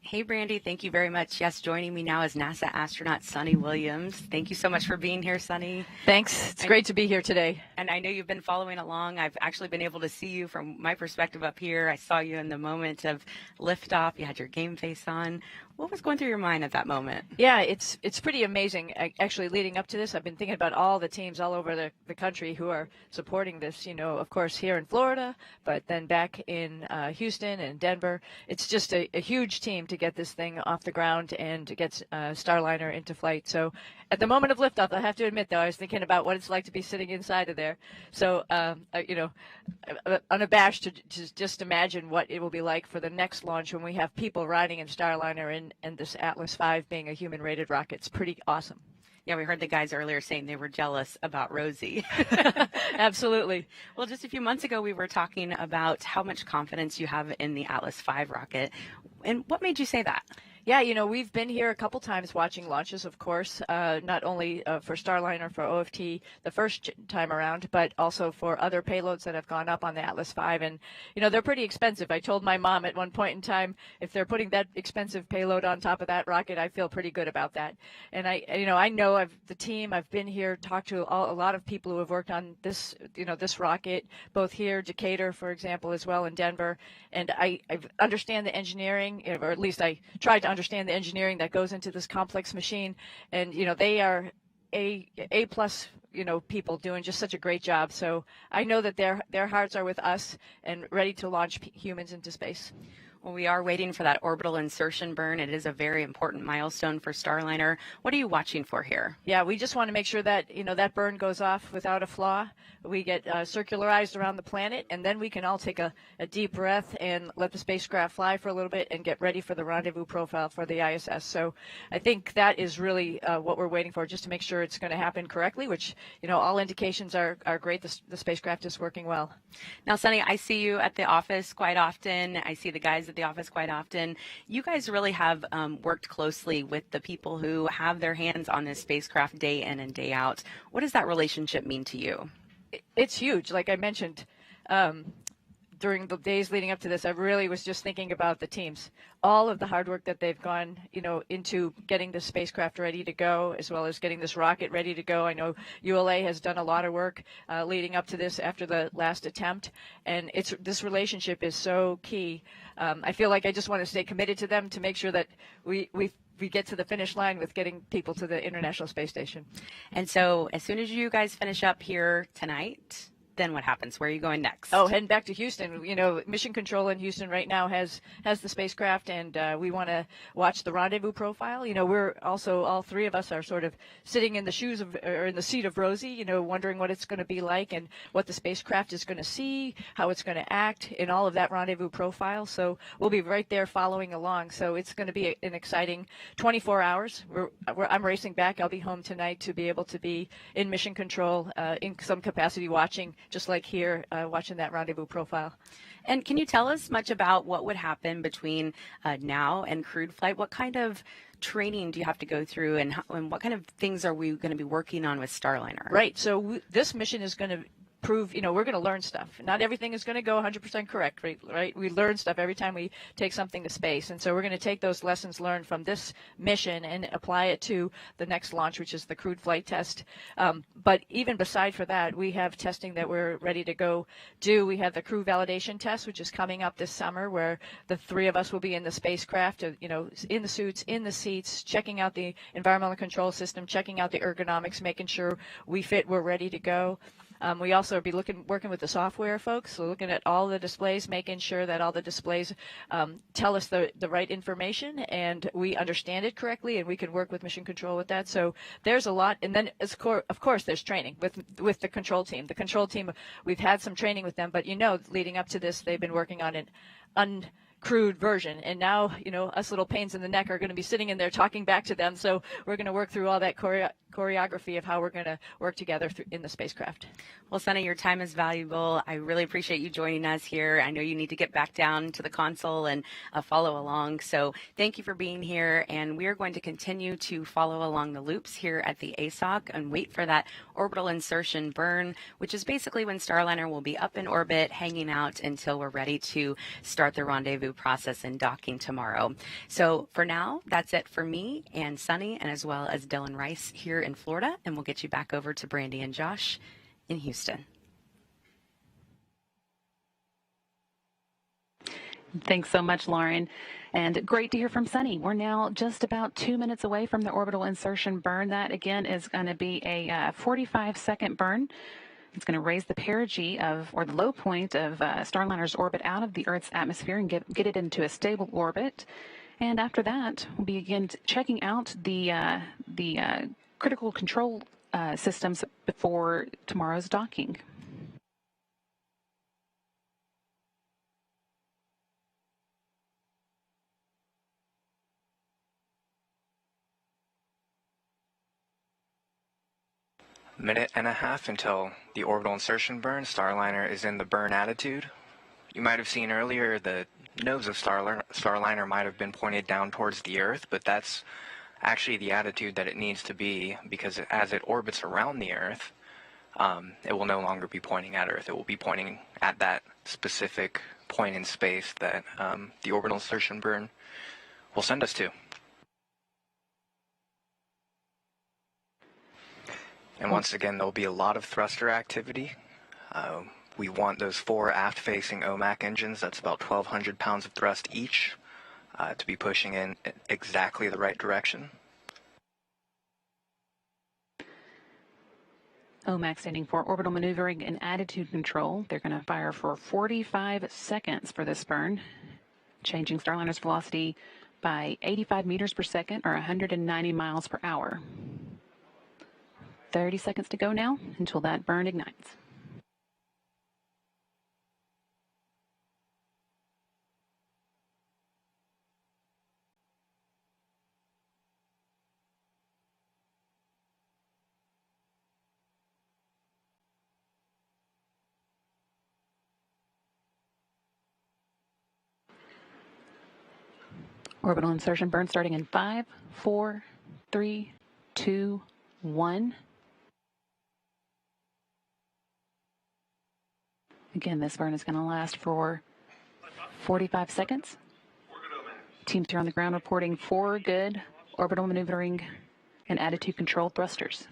Hey, Brandy, thank you very much. Yes, joining me now is NASA astronaut Sunny Williams. Thank you so much for being here, Sunny.
Thanks. It's great to be here today.
And I know you've been following along. I've actually been able to see you from my perspective up here. I saw you in the moment of liftoff. You had your game face on. What was going through your mind at that moment?
Yeah, it's pretty amazing. Actually, leading up to this, I've been thinking about all the teams all over the country who are supporting this, you know, of course, here in Florida, but then back in Houston and Denver. It's just a huge team to get this thing off the ground and to get Starliner into flight. So at the moment of liftoff, I have to admit, though, I was thinking about what it's like to be sitting inside of there. So, you know, unabashed to just imagine what it will be like for the next launch when we have people riding in Starliner and this Atlas V being a human-rated rocket. It's pretty awesome.
Yeah, we heard the guys earlier saying they were jealous about Rosie.
Absolutely.
Well, just a few months ago, we were talking about how much confidence you have in the Atlas V rocket. And what made you say that?
Yeah, you know, we've been here a couple times watching launches, of course, not only for Starliner, for OFT the first time around, but also for other payloads that have gone up on the Atlas V. And, you know, they're pretty expensive. I told my mom at one point in time, if they're putting that expensive payload on top of that rocket, I feel pretty good about that. And I know the team, I've been here, talked to a lot of people who have worked on this, you know, this rocket, both here, Decatur, for example, as well in Denver. And I understand the engineering, or at least I tried to understand the engineering that goes into this complex machine, and you know they are A+ you know people doing just such a great job. So I know that their hearts are with us and ready to launch humans into space.
Well, we are waiting for that orbital insertion burn. It is a very important milestone for Starliner. What are you watching for here?
Yeah, we just want to make sure that, you know, that burn goes off without a flaw. We get circularized around the planet, and then we can all take a deep breath and let the spacecraft fly for a little bit and get ready for the rendezvous profile for the ISS. So I think that is really what we're waiting for, just to make sure it's going to happen correctly, which, you know, all indications are great. The spacecraft is working well.
Now, Sunny, I see you at the office quite often. I see the guys at the office quite often. You guys really have worked closely with the people who have their hands on this spacecraft day in and day out. What does that relationship mean to you?
It's huge. Like I mentioned, during the days leading up to this, I really was just thinking about the teams, all of the hard work that they've gone, you know, into getting the spacecraft ready to go, as well as getting this rocket ready to go. I know ULA has done a lot of work leading up to this after the last attempt, and this relationship is so key. I feel like I just want to stay committed to them to make sure that we get to the finish line with getting people to the International Space Station.
And so as soon as you guys finish up here tonight, then what happens? Where are you going next?
Oh, heading back to Houston. You know, Mission Control in Houston right now has the spacecraft, and we want to watch the rendezvous profile. You know, we're also, all three of us are sort of sitting in the shoes of, or in the seat of Rosie, you know, wondering what it's going to be like and what the spacecraft is going to see, how it's going to act in all of that rendezvous profile. So we'll be right there following along. So it's going to be an exciting 24 hours. I'm racing back. I'll be home tonight to be able to be in Mission Control in some capacity watching, just like here, watching that rendezvous profile.
And can you tell us much about what would happen between now and crewed flight? What kind of training do you have to go through, and what kind of things are we going to be working on with Starliner?
Right. So this mission is going to prove, you know, we're going to learn stuff. Not everything is going to go 100% correct, right? We learn stuff every time we take something to space. And so we're going to take those lessons learned from this mission and apply it to the next launch, which is the crewed flight test. But even beside for that, we have testing that we're ready to go do. We have the crew validation test, which is coming up this summer, where the three of us will be in the spacecraft, you know, in the suits, in the seats, checking out the environmental control system, checking out the ergonomics, making sure we fit, we're ready to go. We also will be working with the software folks, so looking at all the displays, making sure that all the displays tell us the right information and we understand it correctly, and we can work with Mission Control with that. So there's a lot. And then, of course, there's training with the control team. The control team, we've had some training with them, but, you know, leading up to this, they've been working on an uncrewed version, and now, you know, us little pains in the neck are going to be sitting in there talking back to them. So we're going to work through all that
choreography of how we're going to work together in the spacecraft.
Well, Sunny, your time is valuable. I really appreciate you joining us here. I know you need to get back down to the console and follow along. So thank you for being here. And we are going to continue to follow along the loops here at the ASOC and wait for that orbital insertion burn, which is basically when Starliner will be up in orbit, hanging out until we're ready to start the rendezvous process and docking tomorrow. So for now, that's it for me and Sunny, and as well as Dylan Rice here in Florida. And we'll get you back over to Brandy and Josh in Houston.
Thanks so much, Lauren. And great to hear from Sunny. We're now just about 2 minutes away from the orbital insertion burn. That, again, is going to be a 45-second burn. It's going to raise the perigee or the low point of Starliner's orbit out of the Earth's atmosphere and get it into a stable orbit. And after that, we'll begin checking out the critical control systems before tomorrow's docking.
Minute and a half until the orbital insertion burn. Starliner is in the burn attitude. You might have seen earlier the nose of Starliner might have been pointed down towards the Earth, but that's actually the attitude that it needs to be, because as it orbits around the Earth, it will no longer be pointing at Earth. It will be pointing at that specific point in space that the orbital insertion burn will send us to. And once again, there'll be a lot of thruster activity. We want those 4 aft-facing OMAC engines, that's about 1,200 pounds of thrust each, to be pushing in exactly the right direction.
OMAC standing for Orbital Maneuvering and Attitude Control. They're going to fire for 45 seconds for this burn, changing Starliner's velocity by 85 meters per second, or 190 miles per hour. 30 seconds to go now until that burn ignites. Orbital insertion burn starting in 5, 4, 3, 2, 1. Again, this burn is going to last for 45 seconds. Teams here on the ground reporting 4 good orbital maneuvering and attitude control thrusters.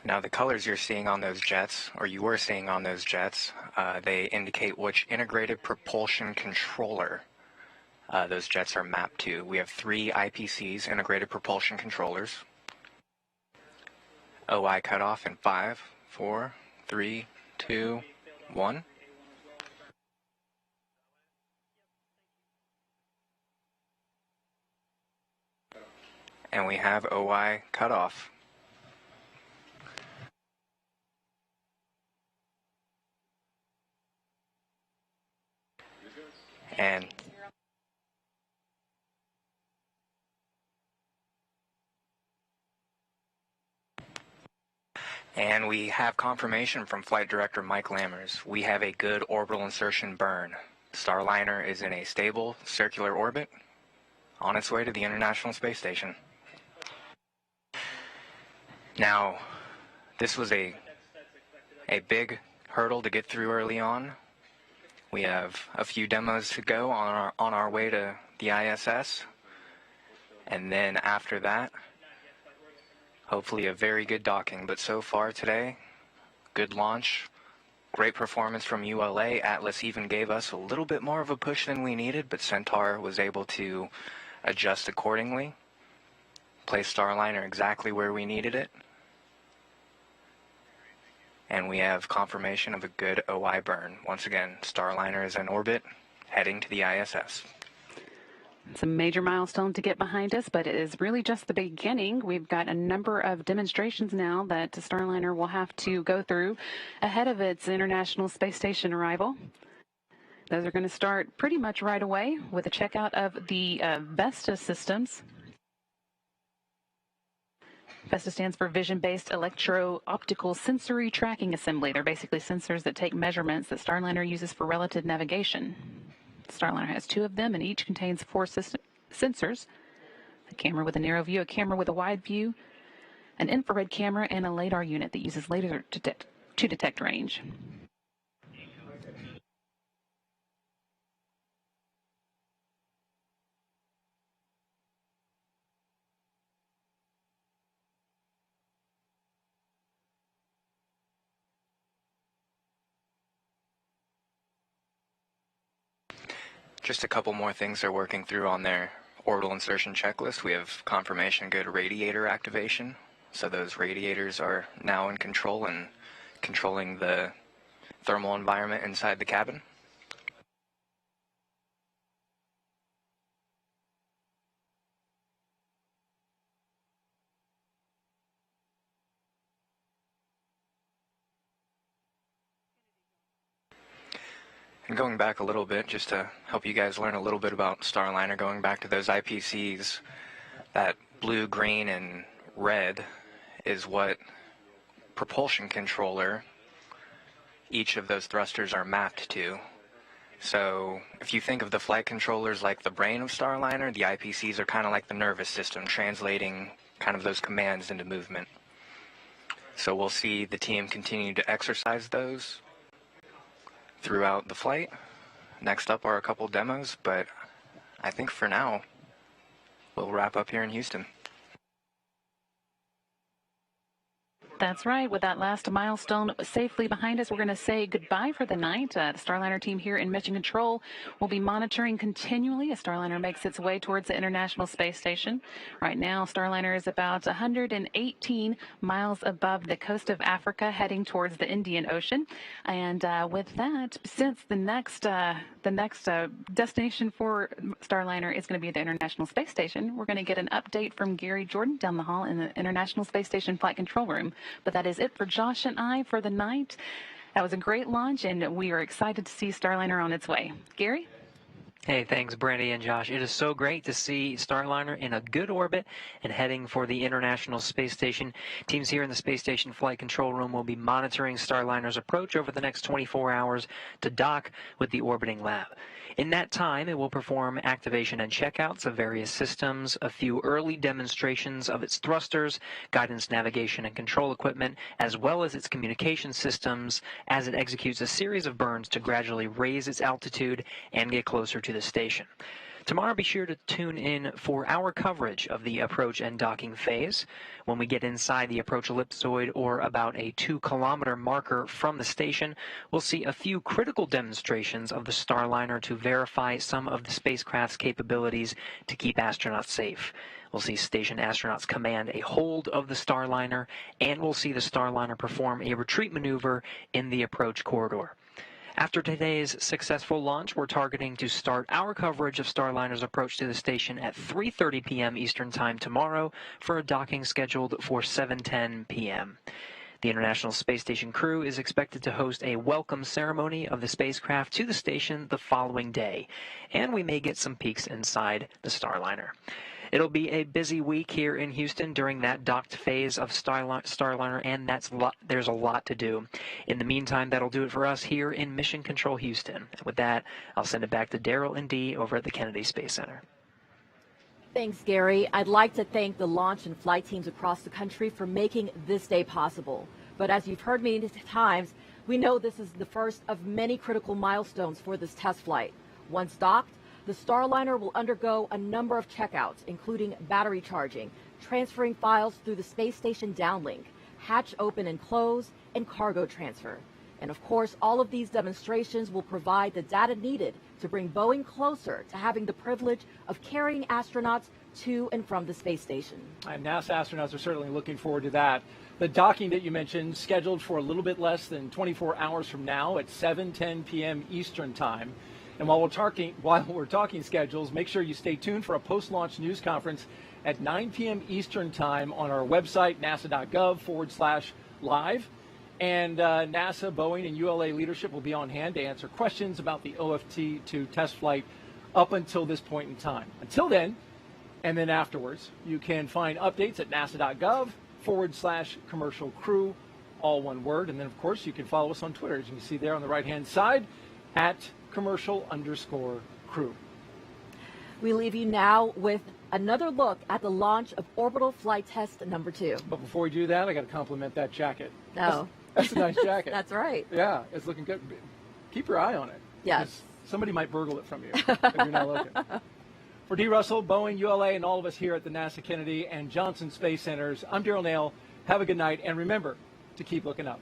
Now the colors you're seeing on those jets, or you were seeing on those jets, they indicate which integrated propulsion controller those jets are mapped to. We have 3 IPCs, integrated propulsion controllers. OI cutoff in 5, 4, 3, 2, 1. And we have OI cutoff. And we have confirmation from Flight Director Mike Lammers. We have a good orbital insertion burn. Starliner is in a stable circular orbit on its way to the International Space Station. Now, this was a big hurdle to get through early on. We have a few demos to go on our way to the ISS. And then after that, hopefully a very good docking. But so far today, good launch, great performance from ULA. Atlas even gave us a little bit more of a push than we needed, but Centaur was able to adjust accordingly, place Starliner exactly where we needed it. And we have confirmation of a good OI burn. Once again, Starliner is in orbit, heading to the ISS.
It's a major milestone to get behind us, but it is really just the beginning. We've got a number of demonstrations now that Starliner will have to go through ahead of its International Space Station arrival. Those are going to start pretty much right away with a checkout of the VESTA systems. VESTA stands for Vision-Based Electro-Optical Sensory Tracking Assembly. They're basically sensors that take measurements that Starliner uses for relative navigation. Starliner has 2 of them, and each contains 4 sensors: a camera with a narrow view, a camera with a wide view, an infrared camera, and a LiDAR unit that uses laser to detect range.
Just a couple more things they're working through on their orbital insertion checklist. We have confirmation good radiator activation. So those radiators are now in control and controlling the thermal environment inside the cabin. And going back a little bit, just to help you guys learn a little bit about Starliner, going back to those IPCs, that blue, green, and red is what propulsion controller each of those thrusters are mapped to. So if you think of the flight controllers like the brain of Starliner, the IPCs are kind of like the nervous system, translating kind of those commands into movement. So we'll see the team continue to exercise those throughout the flight. Next up are a couple demos, but I think for now we'll wrap up here in Houston.
That's right. With that last milestone safely behind us, we're going to say goodbye for the night. The Starliner team here in Mission Control will be monitoring continually as Starliner makes its way towards the International Space Station. Right now, Starliner is about 118 miles above the coast of Africa, heading towards the Indian Ocean. And with that, since the next destination for Starliner is going to be the International Space Station, we're going to get an update from Gary Jordan down the hall in the International Space Station Flight Control Room. But that is it for Josh and I for the night. That was a great launch, and we are excited to see Starliner on its way. Gary?
Hey, thanks, Brandy and Josh. It is so great to see Starliner in a good orbit and heading for the International Space Station. Teams here in the Space Station Flight Control Room will be monitoring Starliner's approach over the next 24 hours to dock with the orbiting lab. In that time, it will perform activation and checkouts of various systems, a few early demonstrations of its thrusters, guidance, navigation, and control equipment, as well as its communication systems as it executes a series of burns to gradually raise its altitude and get closer to the station. Tomorrow, be sure to tune in for our coverage of the approach and docking phase. When we get inside the approach ellipsoid, or about a 2-kilometer marker from the station, we'll see a few critical demonstrations of the Starliner to verify some of the spacecraft's capabilities to keep astronauts safe. We'll see station astronauts command a hold of the Starliner, and we'll see the Starliner perform a retreat maneuver in the approach corridor. After today's successful launch, we're targeting to start our coverage of Starliner's approach to the station at 3:30 p.m. Eastern Time tomorrow for a docking scheduled for 7:10 p.m. The International Space Station crew is expected to host a welcome ceremony of the spacecraft to the station the following day, and we may get some peeks inside the Starliner. It'll be a busy week here in Houston during that docked phase of Starliner, and there's a lot to do. In the meantime, that'll do it for us here in Mission Control Houston. With that, I'll send it back to Daryl and Dee over at the Kennedy Space Center.
Thanks, Gary. I'd like to thank the launch and flight teams across the country for making this day possible. But as you've heard many times, we know this is the first of many critical milestones for this test flight. Once docked, the Starliner will undergo a number of checkouts, including battery charging, transferring files through the space station downlink, hatch open and close, and cargo transfer. And of course, all of these demonstrations will provide the data needed to bring Boeing closer to having the privilege of carrying astronauts to and from the space station.
And NASA astronauts are certainly looking forward to that. The docking that you mentioned, scheduled for a little bit less than 24 hours from now at 7:10 p.m. Eastern Time. And while we're talking schedules, make sure you stay tuned for a post-launch news conference at 9 p.m. Eastern Time on our website, nasa.gov/live. And NASA, Boeing, and ULA leadership will be on hand to answer questions about the OFT-2 test flight up until this point in time. Until then, and then afterwards, you can find updates at nasa.gov/commercial crew, all one word. And then, of course, you can follow us on Twitter, as you can see there on the right-hand side, at @commercial_crew.
We leave you now with another look at the launch of Orbital Flight Test number 2.
But before we do that, I got to compliment that jacket.
Oh.
That's a nice jacket.
That's right.
Yeah, it's looking good. Keep your eye on it.
Yes.
Somebody might burgle it from you if you're not looking. For D. Russell, Boeing, ULA, and all of us here at the NASA Kennedy and Johnson Space Centers, I'm Daryl Nail. Have a good night, and remember to keep looking up.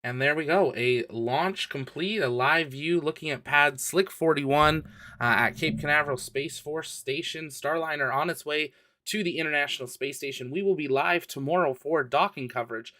And there we go, a launch complete, a live view looking at pad Slick 41 at Cape Canaveral Space Force Station. Starliner on its way to the International Space Station. We will be live tomorrow for docking coverage,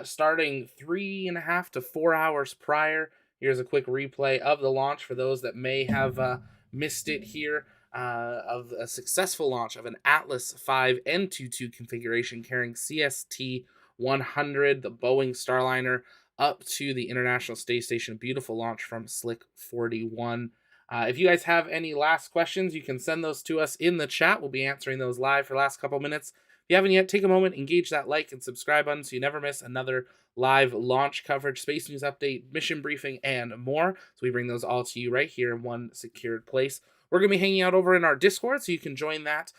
starting 3.5 to 4 hours prior. Here's a quick replay of the launch for those that may have missed it here, of a successful launch of an Atlas V N22 configuration carrying CST 100, the Boeing Starliner, up to the International Space Station. Beautiful launch from Slick 41. If you guys have any last questions, you can send those to us in the chat. We'll be answering those live for the last couple minutes. If you haven't yet, take a moment, engage that like and subscribe button so you never miss another live launch coverage, space news update, mission briefing, and more. So we bring those all to you right here in one secured place. We're going to be hanging out over in our Discord, so you can join that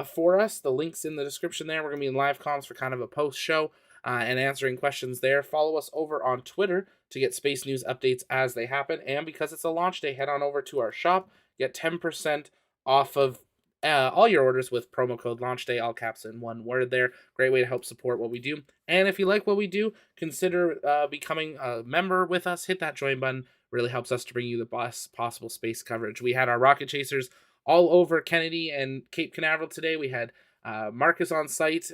for us. The link's in the description there. We're going to be in live comms for kind of a post-show and answering questions there. Follow us over on Twitter to get space news updates as they happen. And because it's a launch day, head on over to our shop. Get 10% off of all your orders with promo code LaunchDay, all caps in one word there. Great way to help support what we do. And if you like what we do, consider becoming a member with us. Hit that join button. Really helps us to bring you the best possible space coverage. We had our rocket chasers all over Kennedy and Cape Canaveral today. We had Marcus on site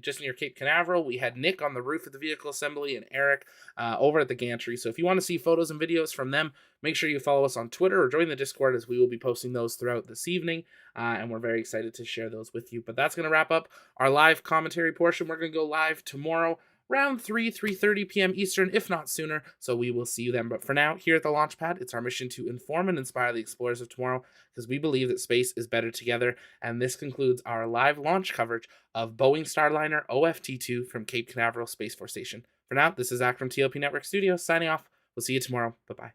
just near Cape Canaveral. We had Nick on the roof of the vehicle assembly and Eric over at the gantry. So if you want to see photos and videos from them, make sure you follow us on Twitter or join the Discord, as we will be posting those throughout this evening. And we're very excited to share those with you. But that's going to wrap up our live commentary portion. We're going to go live tomorrow around 3:30 p.m. Eastern, if not sooner. So we will see you then. But for now, here at the launch pad, it's our mission to inform and inspire the explorers of tomorrow, because we believe that space is better together. And this concludes our live launch coverage of Boeing Starliner OFT-2 from Cape Canaveral Space Force Station. For now, this is Zach from TLP Network Studios signing off. We'll see you tomorrow. Bye-bye.